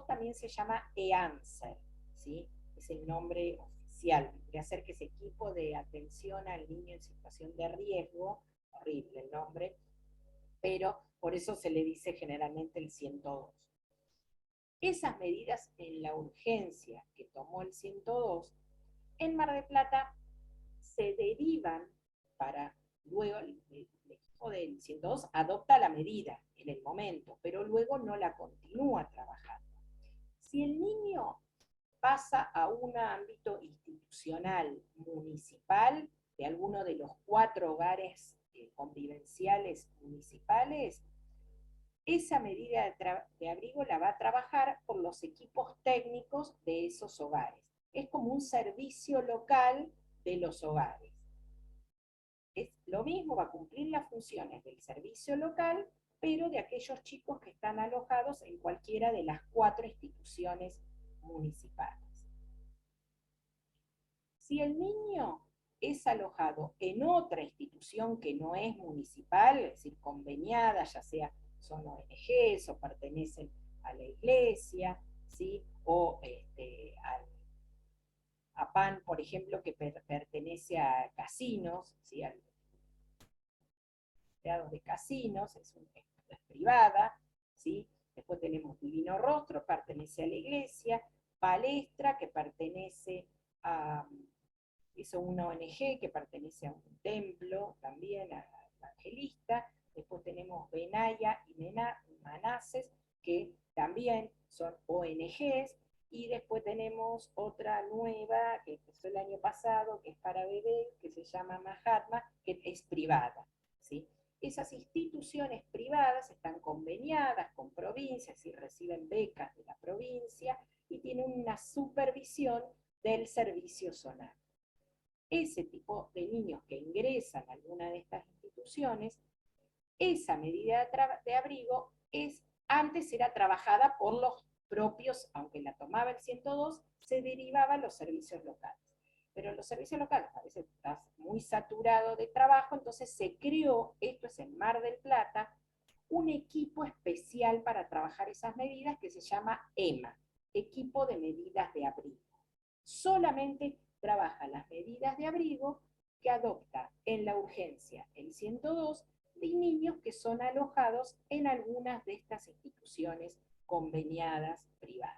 también se llama EANSER, ¿sí? Es el nombre oficial, vendría a ser que es equipo de atención al niño en situación de riesgo, horrible el nombre, pero por eso se le dice generalmente el 102. Esas medidas en la urgencia que tomó el 102, en Mar del Plata se derivan para luego el equipo del 102 adopta la medida en el momento, pero luego no la continúa trabajando. Si el niño pasa a un ámbito institucional, municipal, de alguno de los 4 hogares convivenciales municipales, esa medida de abrigo la va a trabajar por los equipos técnicos de esos hogares. Es como un servicio local de los hogares. Es lo mismo, va a cumplir las funciones del servicio local, pero de aquellos chicos que están alojados en cualquiera de las 4 instituciones municipales. Si el niño es alojado en otra institución que no es municipal, es decir, conveniada, ya sea son ONGs o pertenecen a la iglesia, ¿sí? O a PAN, por ejemplo, que pertenece a casinos, ¿sí? Al de casinos, es privada, ¿sí? Después tenemos Divino Rostro, pertenece a la iglesia, Palestra, que pertenece a, es una ONG que pertenece a un templo, también a evangelista. Después tenemos Benaya y Manases, que también son ONGs, y después tenemos otra nueva, que empezó el año pasado, que es para bebés, que se llama Mahatma, que es privada, ¿sí? Esas instituciones privadas están conveniadas con provincias y reciben becas de la provincia y tienen una supervisión del servicio zonal. Ese tipo de niños que ingresan a alguna de estas instituciones, esa medida de abrigo antes era trabajada por los propios, aunque la tomaba el 102, se derivaba a los servicios locales. Pero en los servicios locales a veces estás muy saturado de trabajo, entonces se creó, esto es en Mar del Plata, un equipo especial para trabajar esas medidas que se llama EMA, Equipo de Medidas de Abrigo. Solamente trabaja las medidas de abrigo que adopta en la urgencia el 102 de niños que son alojados en algunas de estas instituciones conveniadas privadas.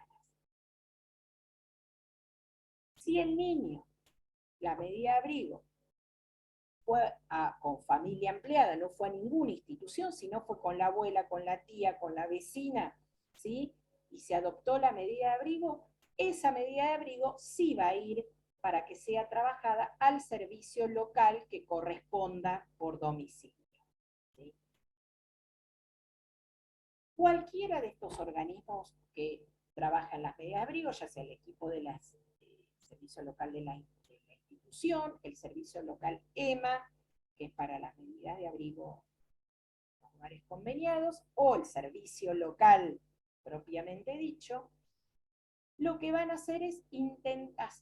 Si el niño, la medida de abrigo, fue con familia empleada, no fue a ninguna institución, sino fue con la abuela, con la tía, con la vecina, ¿sí? Y se adoptó la medida de abrigo, esa medida de abrigo sí va a ir para que sea trabajada al servicio local que corresponda por domicilio, ¿sí? Cualquiera de estos organismos que trabajan las medidas de abrigo, ya sea el equipo del servicio local de la institución, el servicio local EMA, que es para las medidas de abrigo en los lugares conveniados, o el servicio local propiamente dicho, lo que van a hacer es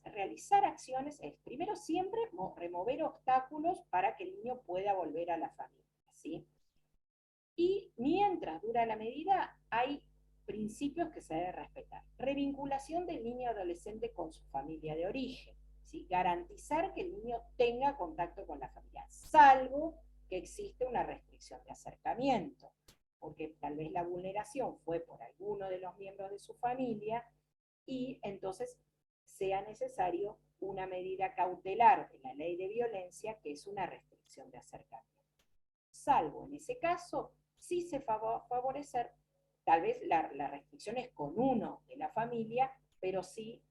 realizar acciones, primero siempre remover obstáculos para que el niño pueda volver a la familia, ¿sí? Y mientras dura la medida, hay principios que se deben respetar. Revinculación del niño adolescente con su familia de origen, ¿sí? Garantizar que el niño tenga contacto con la familia, salvo que existe una restricción de acercamiento, porque tal vez la vulneración fue por alguno de los miembros de su familia, y entonces sea necesario una medida cautelar en la ley de violencia, que es una restricción de acercamiento. Salvo en ese caso, sí se favorecer, tal vez la restricción es con uno de la familia, pero sí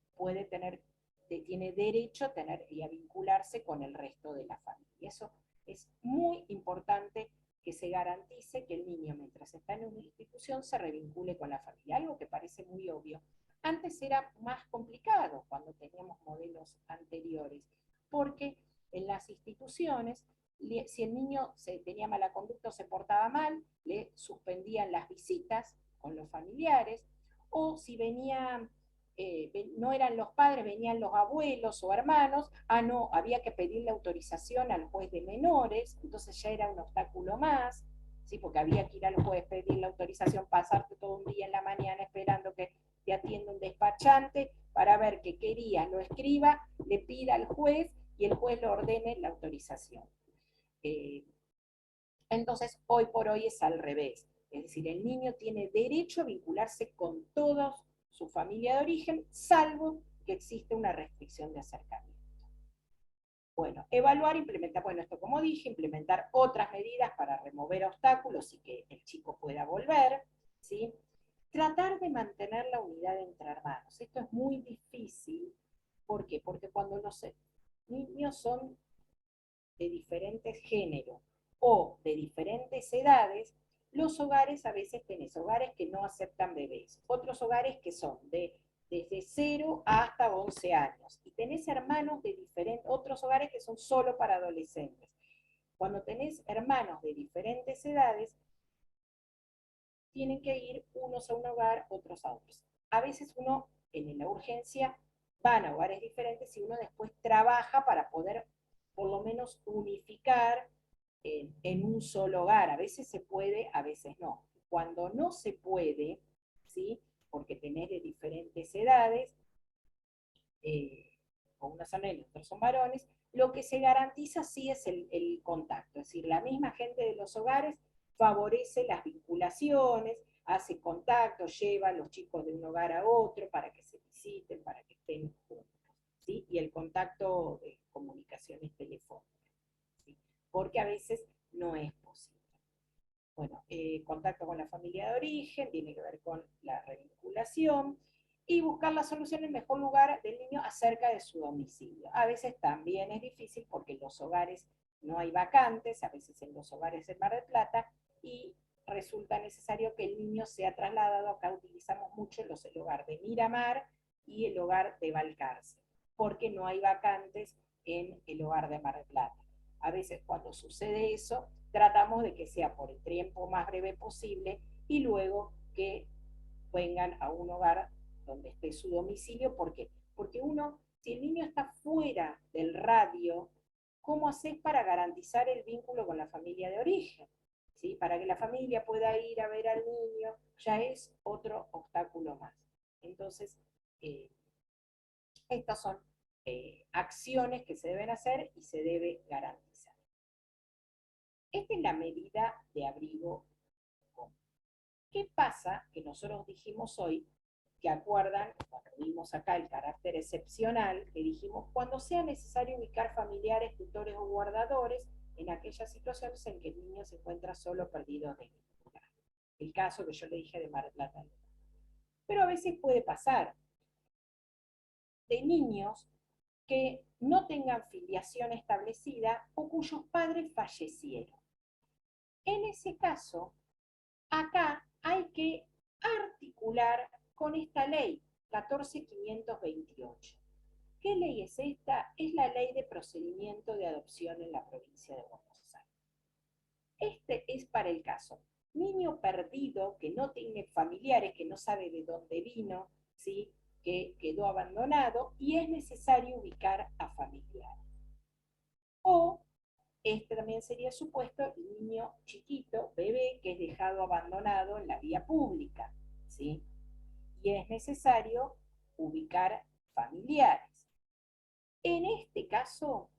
tiene derecho a tener y a vincularse con el resto de la familia. Eso es muy importante, que se garantice que el niño, mientras está en una institución, se revincule con la familia, algo que parece muy obvio. Antes era más complicado cuando teníamos modelos anteriores, porque en las instituciones, si el niño tenía mala conducta o se portaba mal, le suspendían las visitas con los familiares, o si venían, no eran los padres, venían los abuelos o hermanos, no, había que pedirle autorización al juez de menores, entonces ya era un obstáculo más, ¿sí? Porque había que ir al juez, pedir la autorización, pasarte todo un día en la mañana esperando que te atienda un despachante para ver qué querías, lo escriba, le pida al juez y el juez le ordene la autorización. Entonces, hoy por hoy es al revés. Es decir, el niño tiene derecho a vincularse con toda su familia de origen, salvo que existe una restricción de acercamiento. Bueno, evaluar, implementar, bueno, esto como dije, implementar otras medidas para remover obstáculos y que el chico pueda volver, ¿sí? Tratar de mantener la unidad entre hermanos. Esto es muy difícil. ¿Por qué? Porque cuando los niños son de diferentes géneros o de diferentes edades, los hogares a veces tenés hogares que no aceptan bebés, otros hogares que son desde 0 hasta 11 años, y tenés hermanos de otros hogares que son solo para adolescentes. Cuando tenés hermanos de diferentes edades, tienen que ir unos a un hogar, otros a otros. A veces uno, en la urgencia, van a hogares diferentes y uno después trabaja para poder, por lo menos, unificar en un solo hogar. A veces se puede, a veces no. Cuando no se puede, ¿sí? Porque tenés de diferentes edades, unos son nenas, otros son varones, lo que se garantiza sí es el contacto. Es decir, la misma gente de los hogares favorece las vinculaciones, hace contacto, lleva a los chicos de un hogar a otro para que se visiten, para que estén juntos, ¿sí? Y el contacto de comunicaciones telefónicas, ¿sí? Porque a veces no es posible. Bueno, contacto con la familia de origen, tiene que ver con la revinculación, y buscar la solución en el mejor lugar del niño acerca de su domicilio. A veces también es difícil porque en los hogares no hay vacantes, a veces en los hogares de Mar del Plata, y resulta necesario que el niño sea trasladado. Acá utilizamos mucho el hogar de Miramar y el hogar de Balcarce, porque no hay vacantes en el hogar de Mar del Plata. A veces cuando sucede eso, tratamos de que sea por el tiempo más breve posible y luego que vengan a un hogar donde esté su domicilio. ¿Por qué? Porque uno, si el niño está fuera del radio, ¿cómo haces para garantizar el vínculo con la familia de origen? ¿Sí? Para que la familia pueda ir a ver al niño, ya es otro obstáculo más. Entonces, estas son acciones que se deben hacer y se debe garantizar. Esta es la medida de abrigo. ¿Qué pasa? Que nosotros dijimos hoy, que acuerdan, cuando vimos acá el carácter excepcional, que dijimos, cuando sea necesario ubicar familiares, tutores o guardadores en aquellas situaciones en que el niño se encuentra solo, perdido de vista. El caso que yo le dije de Mar del Plata. Pero a veces puede pasar de niños que no tengan filiación establecida o cuyos padres fallecieron. En ese caso, acá hay que articular con esta ley 14.528. ¿Qué ley es esta? Es la ley de procedimiento de adopción en la provincia de Buenos Aires. Este es para el caso niño perdido, que no tiene familiares, que no sabe de dónde vino, ¿sí? Que quedó abandonado y es necesario ubicar a familiares. O este también sería supuesto el niño chiquito, bebé, que es dejado abandonado en la vía pública, ¿sí? Y es necesario ubicar familiares. En este caso,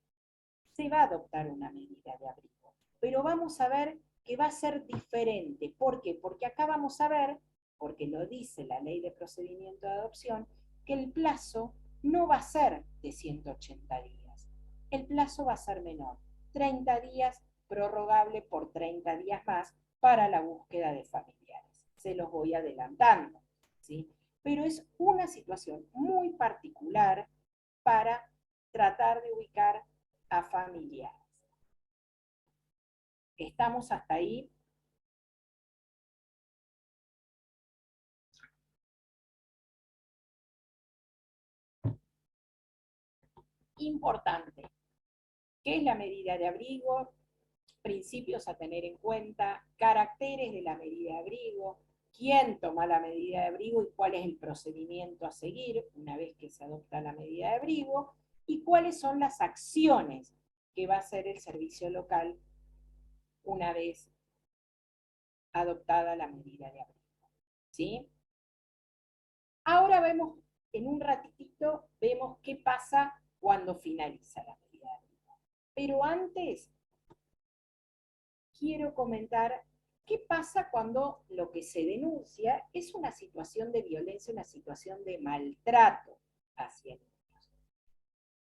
se va a adoptar una medida de abrigo, pero vamos a ver que va a ser diferente. ¿Por qué? Porque acá vamos a ver, porque lo dice la ley de procedimiento de adopción, que el plazo no va a ser de 180 días. El plazo va a ser menor, 30 días, prorrogable por 30 días más para la búsqueda de familiares. Se los voy adelantando, ¿sí? Pero es una situación muy particular para tratar de ubicar a familiares. ¿Estamos hasta ahí? Importante. ¿Qué es la medida de abrigo? Principios a tener en cuenta, caracteres de la medida de abrigo, quién toma la medida de abrigo y cuál es el procedimiento a seguir una vez que se adopta la medida de abrigo, y cuáles son las acciones que va a hacer el servicio local una vez adoptada la medida de abrigo. ¿Sí? Ahora vemos, en un ratitito, vemos qué pasa cuando finaliza la medida de abrigo. Pero antes, quiero comentar qué pasa cuando lo que se denuncia es una situación de violencia, una situación de maltrato hacia niños.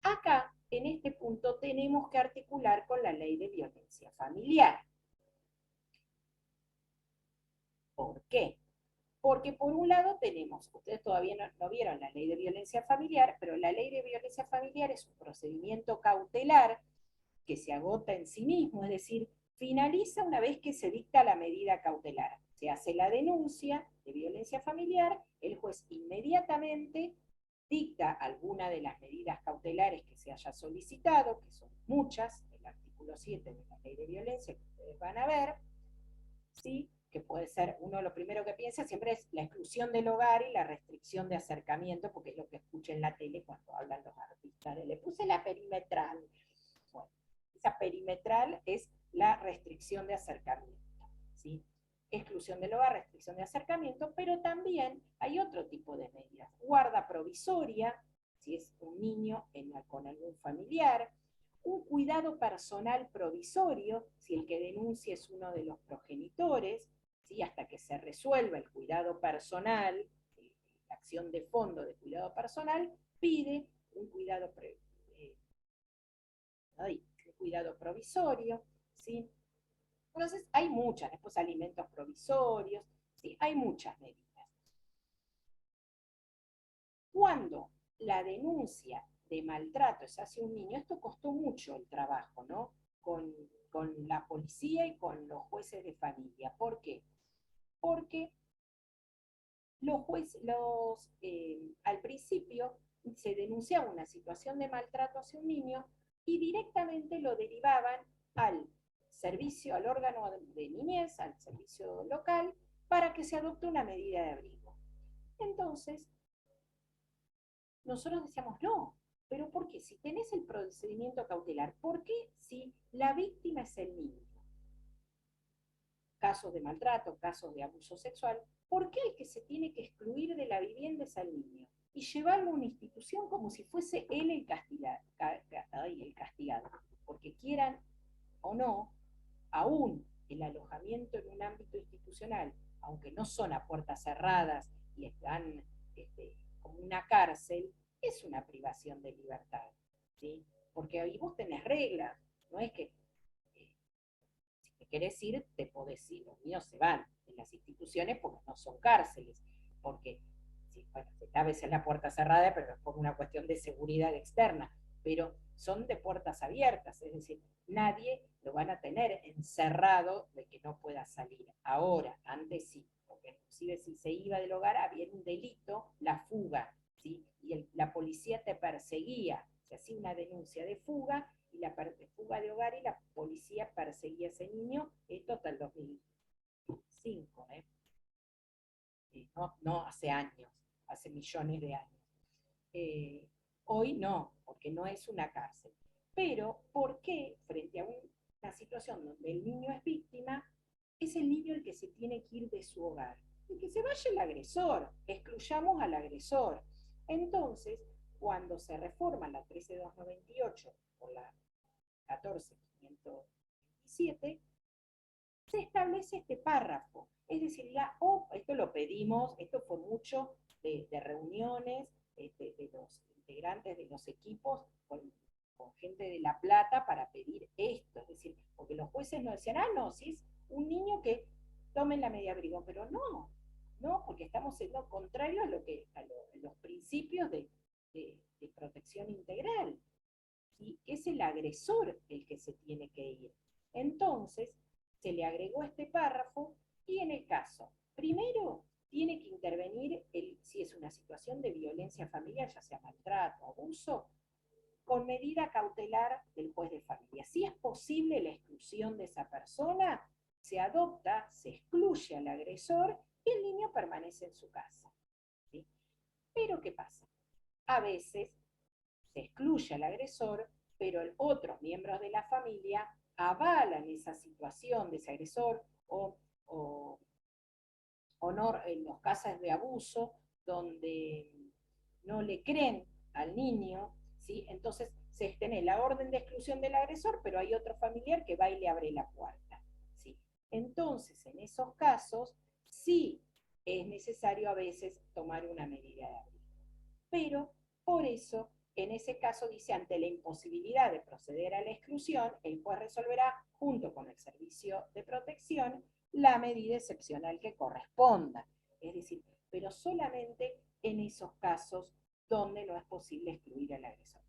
Acá, en este punto, tenemos que articular con la ley de violencia familiar. ¿Por qué? Porque por un lado tenemos, ustedes todavía no vieron la ley de violencia familiar, pero la ley de violencia familiar es un procedimiento cautelar que se agota en sí mismo, es decir, finaliza una vez que se dicta la medida cautelar. Se hace la denuncia de violencia familiar, el juez inmediatamente dicta alguna de las medidas cautelares que se haya solicitado, que son muchas, el artículo 7 de la ley de violencia que ustedes van a ver, ¿sí? que puede ser, uno lo primero que piensa siempre es la exclusión del hogar y la restricción de acercamiento, porque es lo que escucha en la tele cuando hablan los artistas. Le puse la perimetral. Bueno, esa perimetral es la restricción de acercamiento, ¿sí? Exclusión del hogar, restricción de acercamiento, pero también hay otro tipo de medidas. Guarda provisoria, si es un niño con algún familiar, un cuidado personal provisorio, si el que denuncia es uno de los progenitores, ¿sí? Hasta que se resuelva el cuidado personal, la acción de fondo de cuidado personal, pide un cuidado, un cuidado provisorio, ¿sí? Entonces hay muchas, después alimentos provisorios, ¿sí? Hay muchas medidas. Cuando la denuncia de maltrato es hacia un niño, esto costó mucho el trabajo, ¿no? Con la policía y con los jueces de familia. ¿Por qué? Porque los jueces, al principio se denunciaba una situación de maltrato hacia un niño y directamente lo derivaban al servicio, al órgano de niñez, al servicio local, para que se adopte una medida de abrigo. Entonces, nosotros decíamos, no, pero ¿por qué? Si tenés el procedimiento cautelar, ¿por qué si la víctima es el niño? Casos de maltrato, casos de abuso sexual, ¿por qué el que se tiene que excluir de la vivienda es al niño? Y llevarlo a una institución como si fuese él el castigado. Porque quieran o no, aún el alojamiento en un ámbito institucional, aunque no son a puertas cerradas y están como una cárcel, es una privación de libertad, ¿sí? Porque ahí vos tenés reglas, no es que si te querés ir, te podés ir, los niños se van en las instituciones porque no son cárceles, porque sí, bueno, a veces la puerta cerrada, pero es por una cuestión de seguridad externa, pero son de puertas abiertas, es decir, nadie lo van a tener encerrado de que no pueda salir. Ahora, antes sí, porque inclusive si se iba del hogar había un delito, la fuga, ¿sí? Y la policía te perseguía, se hacía una denuncia de fuga, y la fuga de hogar y la policía perseguía a ese niño, esto hasta el 2005, no hace años, hace millones de años. Hoy no, porque no es una cárcel. Pero, ¿por qué frente a una situación donde el niño es víctima, es el niño el que se tiene que ir de su hogar? Y que se vaya el agresor, excluyamos al agresor. Entonces, cuando se reforma la 13298 por la 14527, se establece este párrafo. Es decir, esto lo pedimos, esto fue mucho de reuniones de los integrantes de los equipos con gente de La Plata para pedir esto. Es decir, porque los jueces no decían, no, si es un niño que tomen la media abrigo, pero no, porque estamos en lo contrario a los principios de protección integral. ¿Sí? Es el agresor el que se tiene que ir. Entonces, se le agregó este párrafo y en el caso, primero, tiene que intervenir, si es una situación de violencia familiar, ya sea maltrato, abuso, con medida cautelar del juez de familia. Si es posible la exclusión de esa persona, se adopta, se excluye al agresor y el niño permanece en su casa. ¿Sí? Pero, ¿qué pasa? A veces se excluye al agresor, pero otros miembros de la familia avalan esa situación de ese agresor o no, en los casos de abuso donde no le creen al niño, ¿sí? Entonces se tiene la orden de exclusión del agresor, pero hay otro familiar que va y le abre la puerta, ¿sí? Entonces, en esos casos, sí es necesario a veces tomar una medida de abrigo. Pero, por eso, en ese caso dice, ante la imposibilidad de proceder a la exclusión, el juez resolverá, junto con el servicio de protección, la medida excepcional que corresponda. Es decir, pero solamente en esos casos donde no es posible excluir al agresor.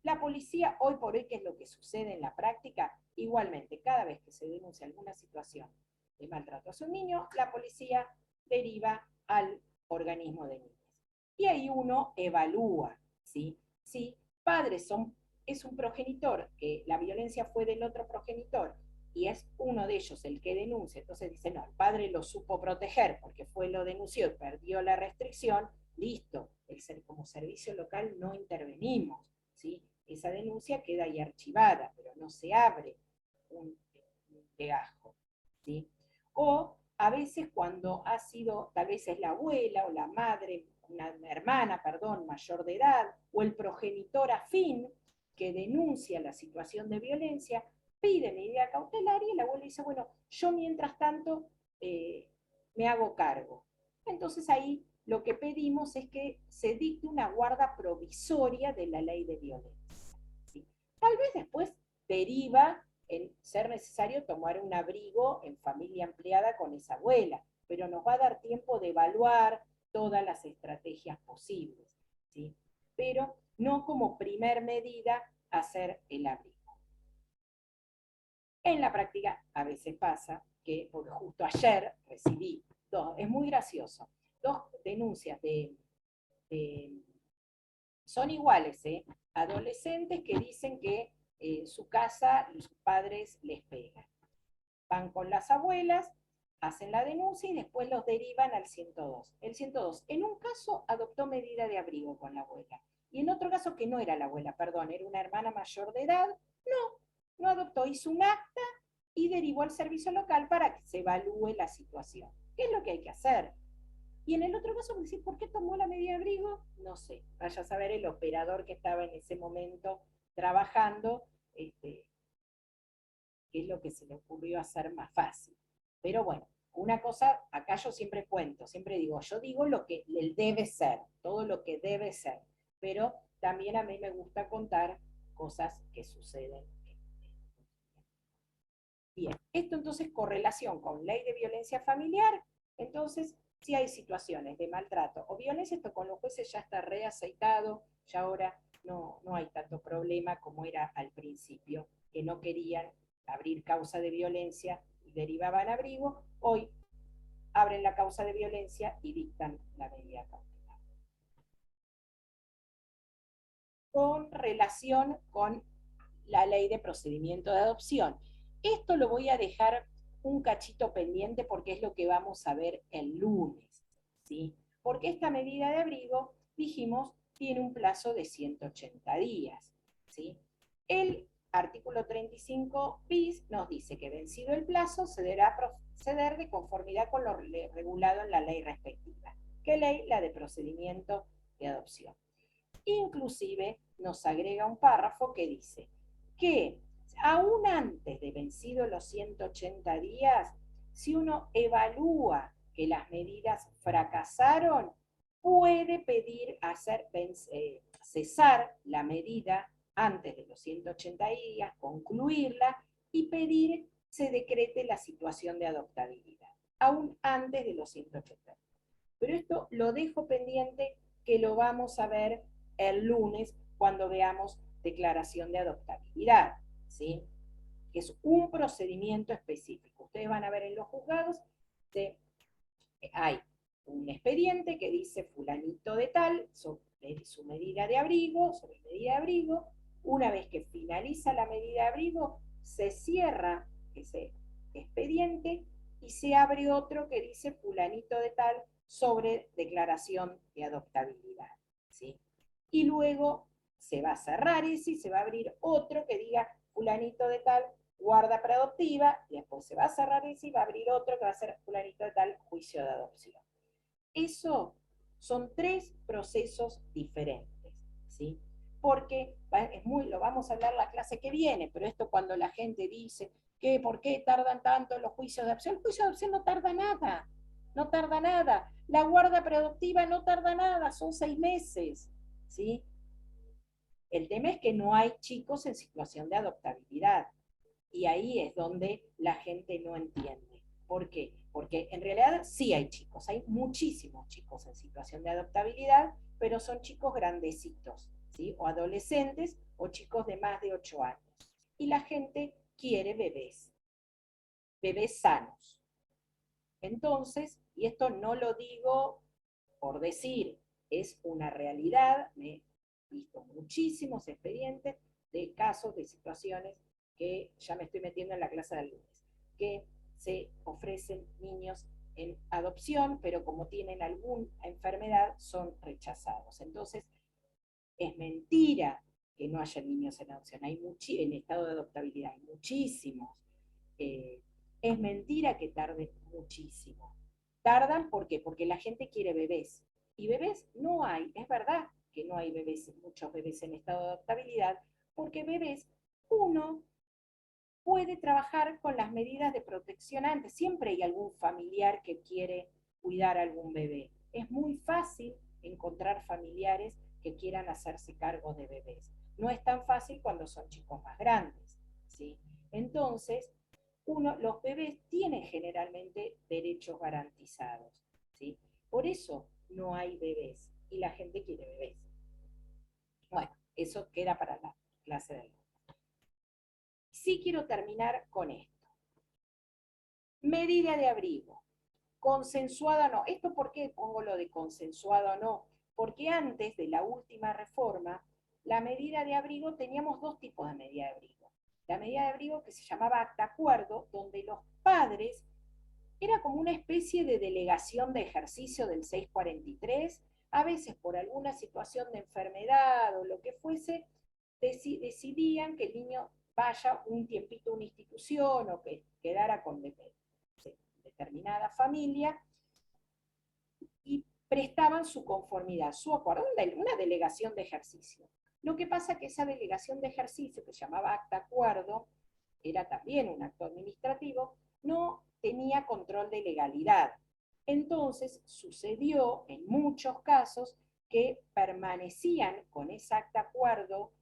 La policía, hoy por hoy, ¿qué es lo que sucede en la práctica? Igualmente, cada vez que se denuncia alguna situación de maltrato a un niño, la policía deriva al organismo de niños. Y ahí uno evalúa, ¿sí? Si padres es un progenitor, que la violencia fue del otro progenitor, y es uno de ellos el que denuncia, entonces dice, no, el padre lo supo proteger porque lo denunció y perdió la restricción, listo, como servicio local no intervenimos, ¿sí? Esa denuncia queda ahí archivada, pero no se abre un legajo, ¿sí? O a veces cuando ha sido, tal vez es la abuela o la madre, una hermana, perdón, mayor de edad, o el progenitor afín que denuncia la situación de violencia, pide medida cautelar y el abuelo dice, bueno, yo mientras tanto me hago cargo. Entonces ahí lo que pedimos es que se dicte una guarda provisoria de la ley de violencia, ¿sí? Tal vez después deriva en ser necesario tomar un abrigo en familia ampliada con esa abuela, pero nos va a dar tiempo de evaluar todas las estrategias posibles, ¿sí? Pero no como primer medida hacer el abrigo. En la práctica a veces pasa que, porque justo ayer recibí es muy gracioso, 2 denuncias son iguales, adolescentes que dicen que su casa, sus padres les pegan. Van con las abuelas, hacen la denuncia y después los derivan al 102. El 102, en un caso, adoptó medida de abrigo con la abuela. Y en otro caso, que no era la abuela, perdón, era una hermana mayor de edad, no adoptó, hizo un acta y derivó al servicio local para que se evalúe la situación. ¿Qué es lo que hay que hacer? Y en el otro caso, me dice, ¿por qué tomó la medida de abrigo? No sé, vaya a saber el operador que estaba en ese momento trabajando, qué es lo que se le ocurrió hacer más fácil. Pero bueno, una cosa, acá yo siempre cuento, siempre digo, yo digo lo que él debe ser, todo lo que debe ser, pero también a mí me gusta contar cosas que suceden. Bien, esto entonces correlación con ley de violencia familiar, entonces si hay situaciones de maltrato o violencia, esto con los jueces ya está reaceitado, ya ahora no hay tanto problema como era al principio, que no querían abrir causa de violencia y derivaban abrigo, hoy abren la causa de violencia y dictan la medida cautelar. Con relación con la ley de procedimiento de adopción. Esto lo voy a dejar un cachito pendiente porque es lo que vamos a ver el lunes, ¿sí? Porque esta medida de abrigo, dijimos, tiene un plazo de 180 días, ¿sí? El artículo 35 bis nos dice que vencido el plazo se deberá proceder de conformidad con lo regulado en la ley respectiva. ¿Qué ley? La de procedimiento de adopción. Inclusive nos agrega un párrafo que dice que aún antes de vencidos los 180 días, si uno evalúa que las medidas fracasaron, puede pedir cesar la medida antes de los 180 días, concluirla y pedir se decrete la situación de adoptabilidad, aún antes de los 180 días. Pero esto lo dejo pendiente, que lo vamos a ver el lunes cuando veamos declaración de adoptabilidad, ¿sí? Que es un procedimiento específico. Ustedes van a ver en los juzgados, hay un expediente que dice fulanito de tal, sobre su medida de abrigo, una vez que finaliza la medida de abrigo, se cierra ese expediente y se abre otro que dice fulanito de tal sobre declaración de adoptabilidad, ¿sí? Y luego se va a cerrar ese y se va a abrir otro que diga fulanito de tal guarda preadoptiva, y después se va a cerrar ese y va a abrir otro que va a ser fulanito de tal juicio de adopción. Eso son 3 procesos diferentes, ¿sí? Porque lo vamos a hablar la clase que viene, pero esto cuando la gente dice que ¿por qué tardan tanto los juicios de adopción? El juicio de adopción no tarda nada, no tarda nada. La guarda preadoptiva no tarda nada, son 6 meses, ¿sí? El tema es que no hay chicos en situación de adoptabilidad. Y ahí es donde la gente no entiende. ¿Por qué? Porque en realidad sí hay chicos, hay muchísimos chicos en situación de adoptabilidad, pero son chicos grandecitos, ¿sí? O adolescentes o chicos de más de 8 años. Y la gente quiere bebés sanos. Entonces, y esto no lo digo por decir, es una realidad, me he visto muchísimos expedientes de casos, de situaciones que ya me estoy metiendo en la clase del lunes, que se ofrecen niños en adopción, pero como tienen alguna enfermedad, son rechazados. Entonces, es mentira que no haya niños en adopción, en estado de adoptabilidad, hay muchísimos. Es mentira que tarde muchísimo. Tardan, ¿por qué? Porque la gente quiere bebés. Y bebés no hay, es verdad que no hay bebés, muchos bebés en estado de adoptabilidad, porque bebés, uno puede trabajar con las medidas de protección antes. Siempre hay algún familiar que quiere cuidar a algún bebé. Es muy fácil encontrar familiares que quieran hacerse cargo de bebés. No es tan fácil cuando son chicos más grandes, ¿sí? Entonces, los bebés tienen generalmente derechos garantizados, ¿sí? Por eso no hay bebés y la gente quiere bebés. Bueno, eso queda para la clase de hoy. Sí quiero terminar con esto. Medida de abrigo. Consensuada o no. ¿Esto por qué pongo lo de consensuada o no? Porque antes de la última reforma, la medida de abrigo, teníamos dos tipos de medida de abrigo. La medida de abrigo que se llamaba acta acuerdo, donde los padres, era como una especie de delegación de ejercicio del 643, a veces por alguna situación de enfermedad o lo que fuese, decidían que el niño vaya un tiempito a una institución o que quedara con determinada familia y prestaban su conformidad, su acuerdo, una delegación de ejercicio. Lo que pasa es que esa delegación de ejercicio, que se llamaba acta acuerdo, era también un acto administrativo, no tenía control de legalidad. Entonces sucedió en muchos casos que permanecían con ese acta acuerdo,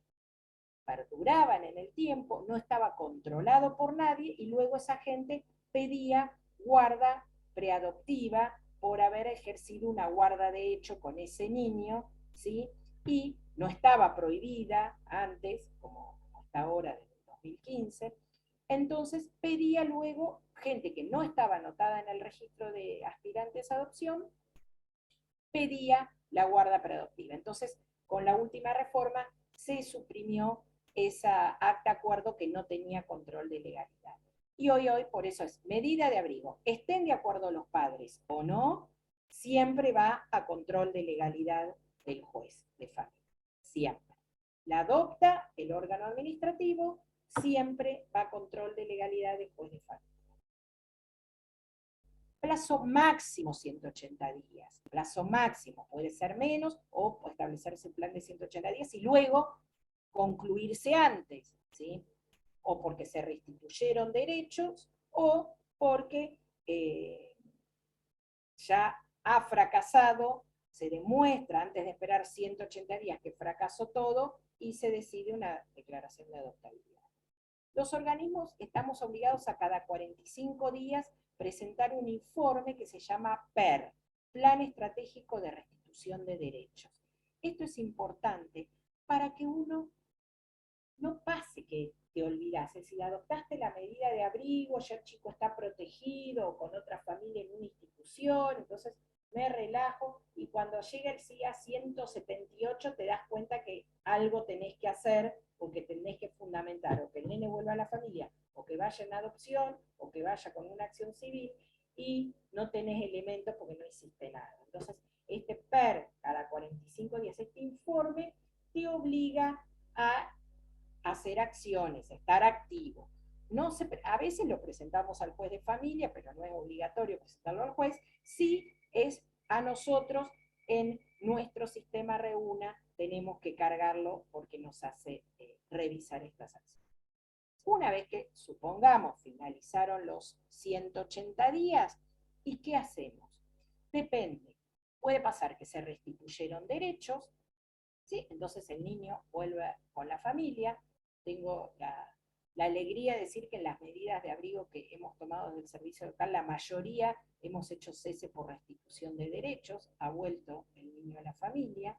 perduraban en el tiempo, no estaba controlado por nadie y luego esa gente pedía guarda preadoptiva por haber ejercido una guarda de hecho con ese niño, ¿sí? Y no estaba prohibida antes, como hasta ahora, desde 2015, entonces pedía luego gente que no estaba anotada en el registro de aspirantes a adopción, pedía la guarda preadoptiva. Entonces, con la última reforma se suprimió esa acta acuerdo que no tenía control de legalidad. Y hoy, por eso es medida de abrigo. Estén de acuerdo los padres o no, siempre va a control de legalidad del juez de familia. Siempre. La adopta el órgano administrativo, siempre va a control de legalidad del juez de familia. Plazo máximo 180 días. Plazo máximo puede ser menos o puede establecerse un plan de 180 días y luego concluirse antes, ¿sí? O porque se restituyeron derechos o porque ya ha fracasado, se demuestra antes de esperar 180 días que fracasó todo y se decide una declaración de adoptabilidad. Los organismos estamos obligados a cada 45 días presentar un informe que se llama PER, Plan Estratégico de Restitución de Derechos. Esto es importante para que uno no pase que te olvidas. Es decir, adoptaste la medida de abrigo, ya el chico está protegido con otra familia en una institución, entonces me relajo, y cuando llega el día 178 te das cuenta que algo tenés que hacer, porque tenés que fundamentar, o que el nene vuelva a la familia, o que vaya en adopción, o que vaya con una acción civil, y no tenés elementos porque no hiciste nada. Entonces, este PER, cada 45 días, este informe, te obliga a hacer acciones, estar activo. No se, a veces lo presentamos al juez de familia, pero no es obligatorio presentarlo al juez, sí es a nosotros en nuestro sistema Reúna, tenemos que cargarlo porque nos hace revisar estas acciones. Una vez que, supongamos, finalizaron los 180 días, ¿y qué hacemos? Depende. Puede pasar que se restituyeron derechos, ¿sí? Entonces el niño vuelve con la familia. Tengo la alegría de decir que en las medidas de abrigo que hemos tomado desde el servicio local, la mayoría hemos hecho cese por restitución de derechos, ha vuelto el niño a la familia,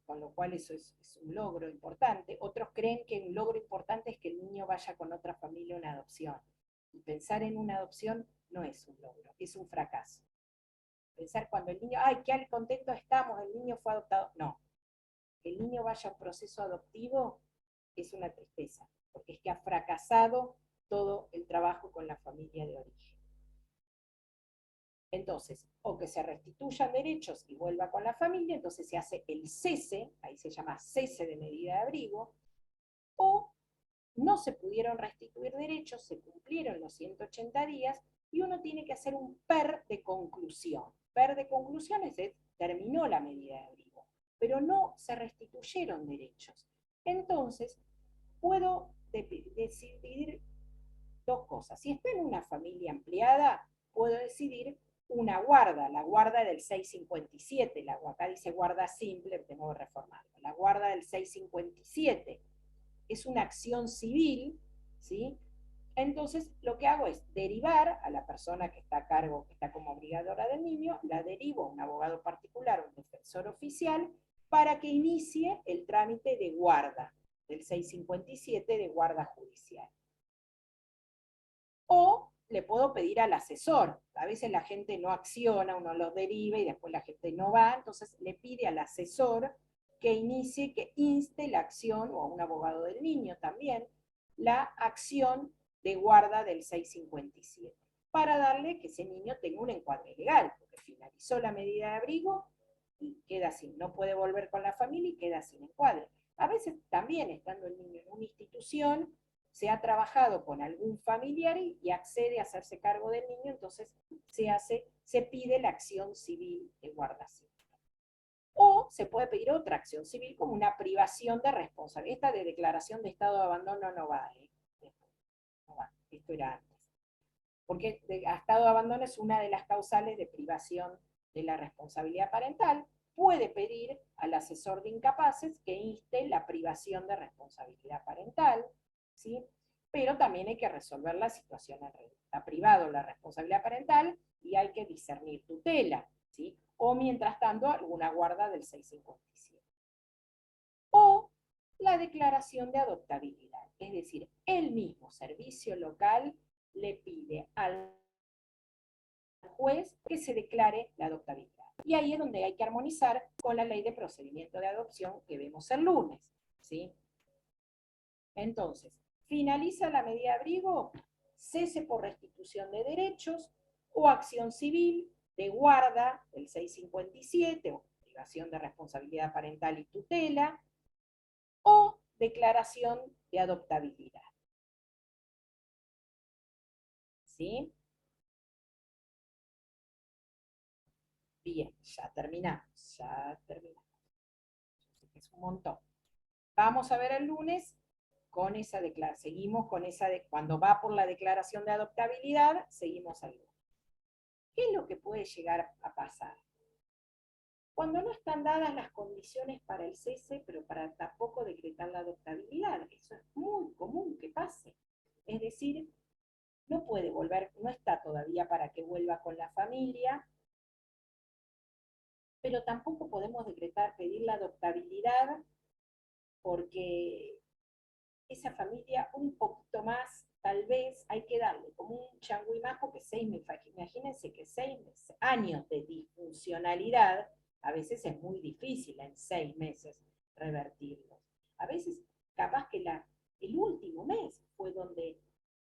con lo cual eso es un logro importante. Otros creen que un logro importante es que el niño vaya con otra familia a una adopción. Y pensar en una adopción no es un logro, es un fracaso. Pensar cuando el niño, ¡ay, qué contento estamos, el niño fue adoptado! No. Que el niño vaya a un proceso adoptivo es una tristeza. porque es que ha fracasado todo el trabajo con la familia de origen. Entonces, o que se restituyan derechos y vuelva con la familia, entonces se hace el cese, ahí se llama cese de medida de abrigo, o no se pudieron restituir derechos, se cumplieron los 180 días, y uno tiene que hacer un PER de conclusión. PER de conclusión es terminó la medida de abrigo, pero no se restituyeron derechos. Entonces, puedo decidir dos cosas. Si estoy en una familia ampliada, puedo decidir una guarda, la guarda del 657, acá dice guarda simple, tengo que reformarlo, la guarda del 657 es una acción civil, ¿sí? Entonces lo que hago es derivar a la persona que está a cargo, que está como obligadora del niño, la derivo a un abogado particular, un defensor oficial, para que inicie el trámite de guarda, del 657 de guarda judicial. O le puedo pedir al asesor. A veces la gente no acciona, uno los deriva y después la gente no va, entonces le pide al asesor que inicie, que inste la acción, o a un abogado del niño también, la acción de guarda del 657, para darle que ese niño tenga un encuadre legal, porque finalizó la medida de abrigo y queda sin, no puede volver con la familia y queda sin encuadre. A veces también, estando el niño en una institución, se ha trabajado con algún familiar y accede a hacerse cargo del niño, entonces se pide la acción civil de guarda civil. O se puede pedir otra acción civil como una privación de responsabilidad. Esta de declaración de estado de abandono no va, no va, esto era antes. Porque estado de abandono es una de las causales de privación de la responsabilidad parental. Puede pedir al asesor de incapaces que inste la privación de responsabilidad parental, ¿sí? Pero también hay que resolver la situación en realidad. Está privado la responsabilidad parental y hay que discernir tutela, ¿sí? O mientras tanto alguna guarda del 657. O la declaración de adoptabilidad, es decir, el mismo servicio local le pide al juez que se declare la adoptabilidad. Y ahí es donde hay que armonizar con la ley de procedimiento de adopción que vemos el lunes, ¿sí? Entonces, finaliza la medida de abrigo, cese por restitución de derechos o acción civil de guarda del 657 o privación de responsabilidad parental y tutela o declaración de adoptabilidad. ¿Sí? Bien, ya terminamos, Es un montón. Vamos a ver el lunes con esa declaración. Seguimos con esa, cuando va por la declaración de adoptabilidad, seguimos al lunes. ¿Qué es lo que puede llegar a pasar? Cuando no están dadas las condiciones para el cese, pero para tampoco decretar la adoptabilidad. Eso es muy común que pase. Es decir, no puede volver, no está todavía para que vuelva con la familia, pero tampoco podemos decretar, pedir la adoptabilidad, porque esa familia un poquito más, tal vez hay que darle como un changuimajo que imagínense que 6 años de disfuncionalidad, a veces es muy difícil en 6 meses revertirlo. A veces, capaz que el último mes fue donde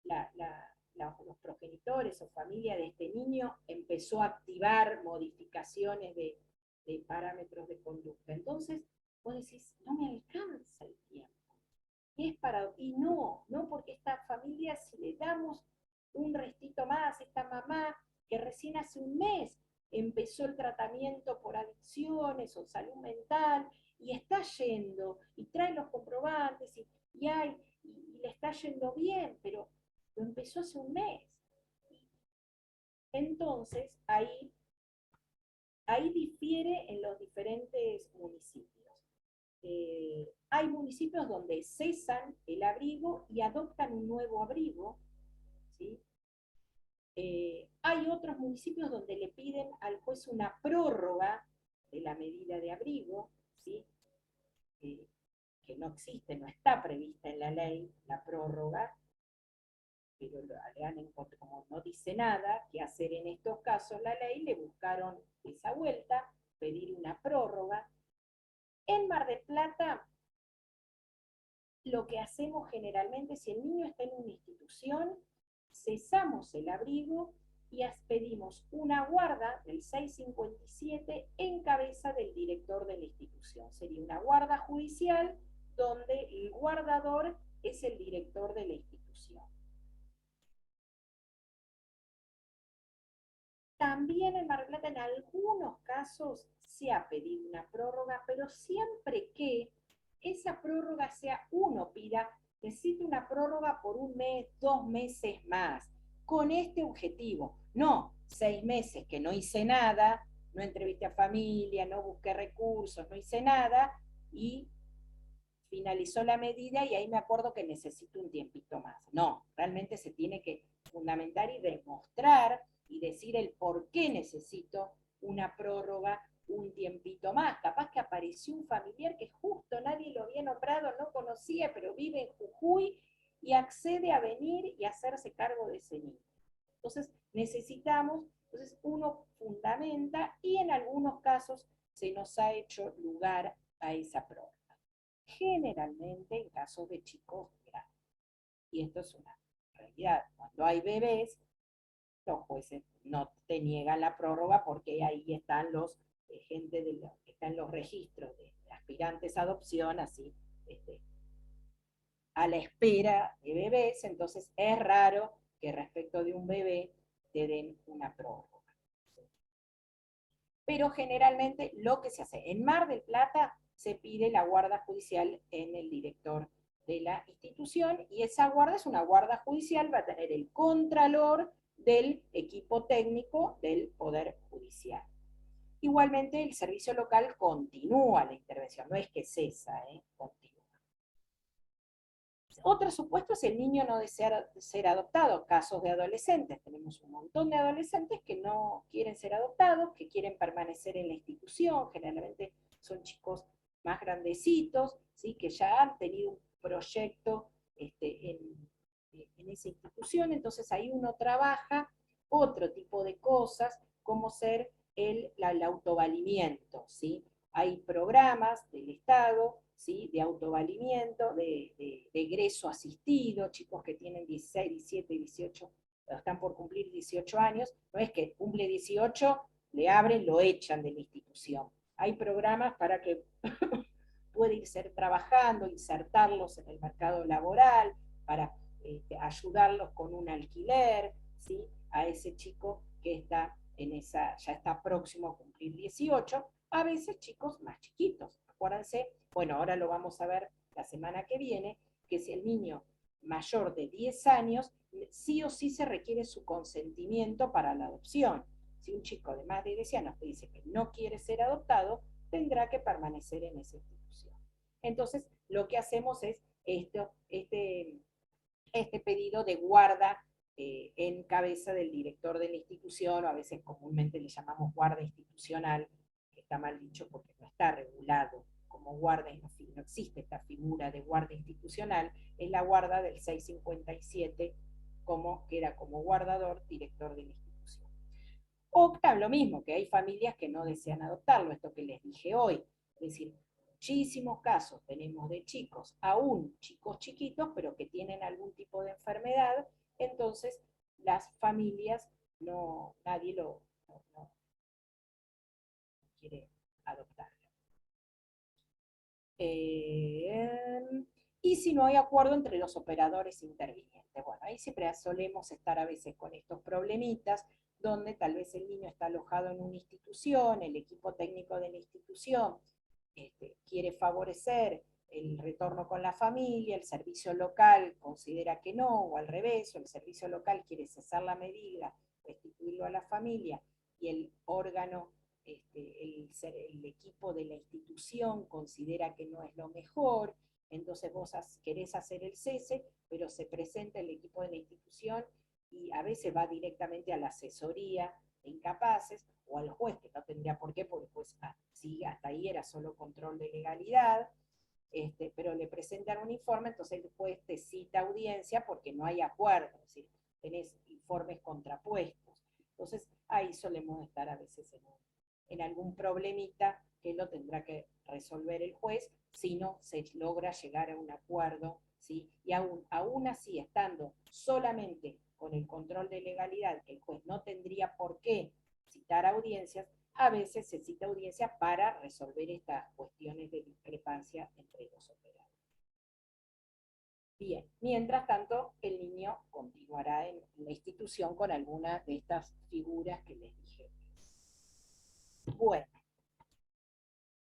los progenitores o familia de este niño empezó a activar modificaciones de parámetros de conducta. Entonces, vos decís, no me alcanza el tiempo. Y no, porque esta familia, si le damos un restito más, esta mamá que recién hace un mes empezó el tratamiento por adicciones o salud mental, y está yendo, y trae los comprobantes, y le está yendo bien, pero lo empezó hace un mes. Entonces, ahí difiere en los diferentes municipios. Hay municipios donde cesan el abrigo y adoptan un nuevo abrigo, ¿sí? Hay otros municipios donde le piden al juez una prórroga de la medida de abrigo, ¿sí? Que no existe, no está prevista en la ley la prórroga, pero como no dice nada qué hacer en estos casos la ley, le buscaron esa vuelta, pedir una prórroga. En Mar del Plata lo que hacemos generalmente, si el niño está en una institución, cesamos el abrigo y pedimos una guarda del 657 en cabeza del director de la institución. Sería una guarda judicial donde el guardador es el director de la institución. También en Mar del Plata en algunos casos se ha pedido una prórroga, pero siempre que esa prórroga sea uno pida, necesito una prórroga por 1 mes, 2 meses más, con este objetivo. No 6 meses que no hice nada, no entrevisté a familia, no busqué recursos, no hice nada, y finalizó la medida y ahí me acuerdo que necesito un tiempito más. No, realmente se tiene que fundamentar y demostrar y decir el por qué necesito una prórroga, un tiempito más. Capaz que apareció un familiar que justo nadie lo había nombrado, no conocía, pero vive en Jujuy y accede a venir y hacerse cargo de ese niño. Entonces necesitamos, entonces uno fundamenta y en algunos casos se nos ha hecho lugar a esa prórroga. Generalmente en casos de chicos grandes. Y esto es una realidad. Cuando hay bebés, los jueces no te niegan la prórroga porque ahí están los gente de los que están en los registros de aspirantes a adopción, así, a la espera de bebés, entonces es raro que respecto de un bebé te den una prórroga. Pero generalmente lo que se hace en Mar del Plata se pide la guarda judicial en el director de la institución y esa guarda es una guarda judicial, va a tener el contralor del equipo técnico del Poder Judicial. Igualmente el servicio local continúa la intervención, no es que cesa, continúa. Otro supuesto es el niño no desea ser adoptado, casos de adolescentes. Tenemos un montón de adolescentes que no quieren ser adoptados, que quieren permanecer en la institución, generalmente son chicos más grandecitos, ¿sí? Que ya han tenido un proyecto en esa institución, entonces ahí uno trabaja otro tipo de cosas, como ser el autovalimiento, ¿sí? Hay programas del Estado, ¿sí? De autovalimiento, de egreso asistido, chicos que tienen 16, 17, 18, están por cumplir 18 años, no es que cumple 18, le abren, lo echan de la institución. Hay programas para que pueda irse trabajando, insertarlos en el mercado laboral, para ayudarlos con un alquiler, ¿sí? A ese chico que está ya está próximo a cumplir 18, a veces chicos más chiquitos. Acuérdense, bueno, ahora lo vamos a ver la semana que viene, que si el niño mayor de 10 años, sí o sí se requiere su consentimiento para la adopción. Si un chico de más de 10 años te dice que no quiere ser adoptado, tendrá que permanecer en esa institución. Entonces, lo que hacemos es este pedido de guarda en cabeza del director de la institución, o a veces comúnmente le llamamos guarda institucional, que está mal dicho porque no está regulado como guarda, no existe esta figura de guarda institucional, es la guarda del 657, que era como guardador, director de la institución. O claro, lo mismo, que hay familias que no desean adoptarlo, esto que les dije hoy, es decir, muchísimos casos tenemos de chicos, aún chicos chiquitos, pero que tienen algún tipo de enfermedad, entonces las familias, nadie no quiere adoptarlo. Y si no hay acuerdo entre los operadores intervinientes. Bueno, ahí siempre solemos estar a veces con estos problemitas, donde tal vez el niño está alojado en una institución, el equipo técnico de la institución quiere favorecer el retorno con la familia, el servicio local considera que no, o al revés, o el servicio local quiere cesar la medida, restituirlo a la familia, y el órgano, el equipo de la institución considera que no es lo mejor, entonces vos querés hacer el cese, pero se presenta el equipo de la institución y a veces va directamente a la asesoría de incapaces, o al juez, que no tendría por qué, porque el juez sí, hasta ahí era solo control de legalidad, pero le presentan un informe, entonces el juez te cita audiencia porque no hay acuerdo, es decir, tenés informes contrapuestos. Entonces ahí solemos estar a veces en algún problemita que lo tendrá que resolver el juez si no se logra llegar a un acuerdo, ¿sí? Y aún así, estando solamente con el control de legalidad, que el juez no tendría por qué citar audiencias, a veces se cita audiencia para resolver estas cuestiones de discrepancia entre los operadores. Bien, mientras tanto, el niño continuará en la institución con alguna de estas figuras que les dije. Bueno,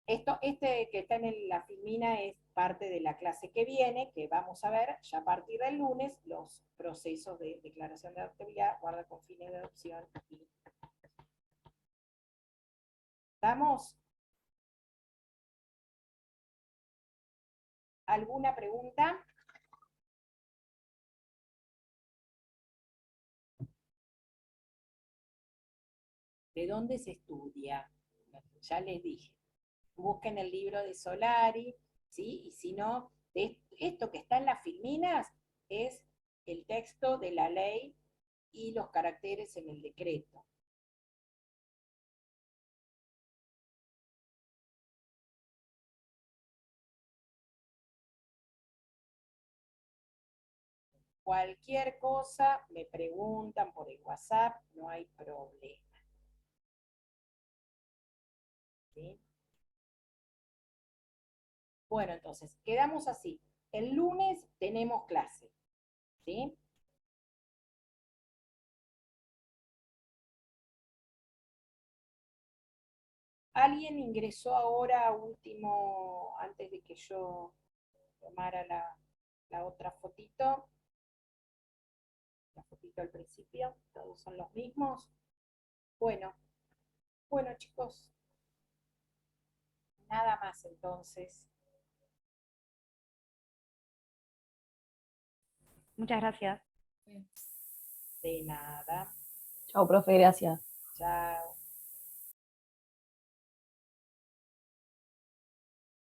este que está en la filmina es parte de la clase que viene, que vamos a ver ya a partir del lunes, los procesos de declaración de adoptabilidad, guarda con fines de adopción. ¿Estamos? ¿Alguna pregunta? ¿De dónde se estudia? Ya les dije. Busquen el libro de Solari, ¿sí? Y si no, esto que está en las filminas es el texto de la ley y los caracteres en el decreto. Cualquier cosa me preguntan por el WhatsApp, no hay problema. ¿Sí? Bueno, entonces, quedamos así. El lunes tenemos clase, ¿sí? ¿Alguien ingresó ahora último, antes de que yo tomara la otra fotito? La fotito al principio, todos son los mismos. Bueno, chicos, nada más entonces. Muchas gracias. De nada. Chao, profe, gracias. Chao.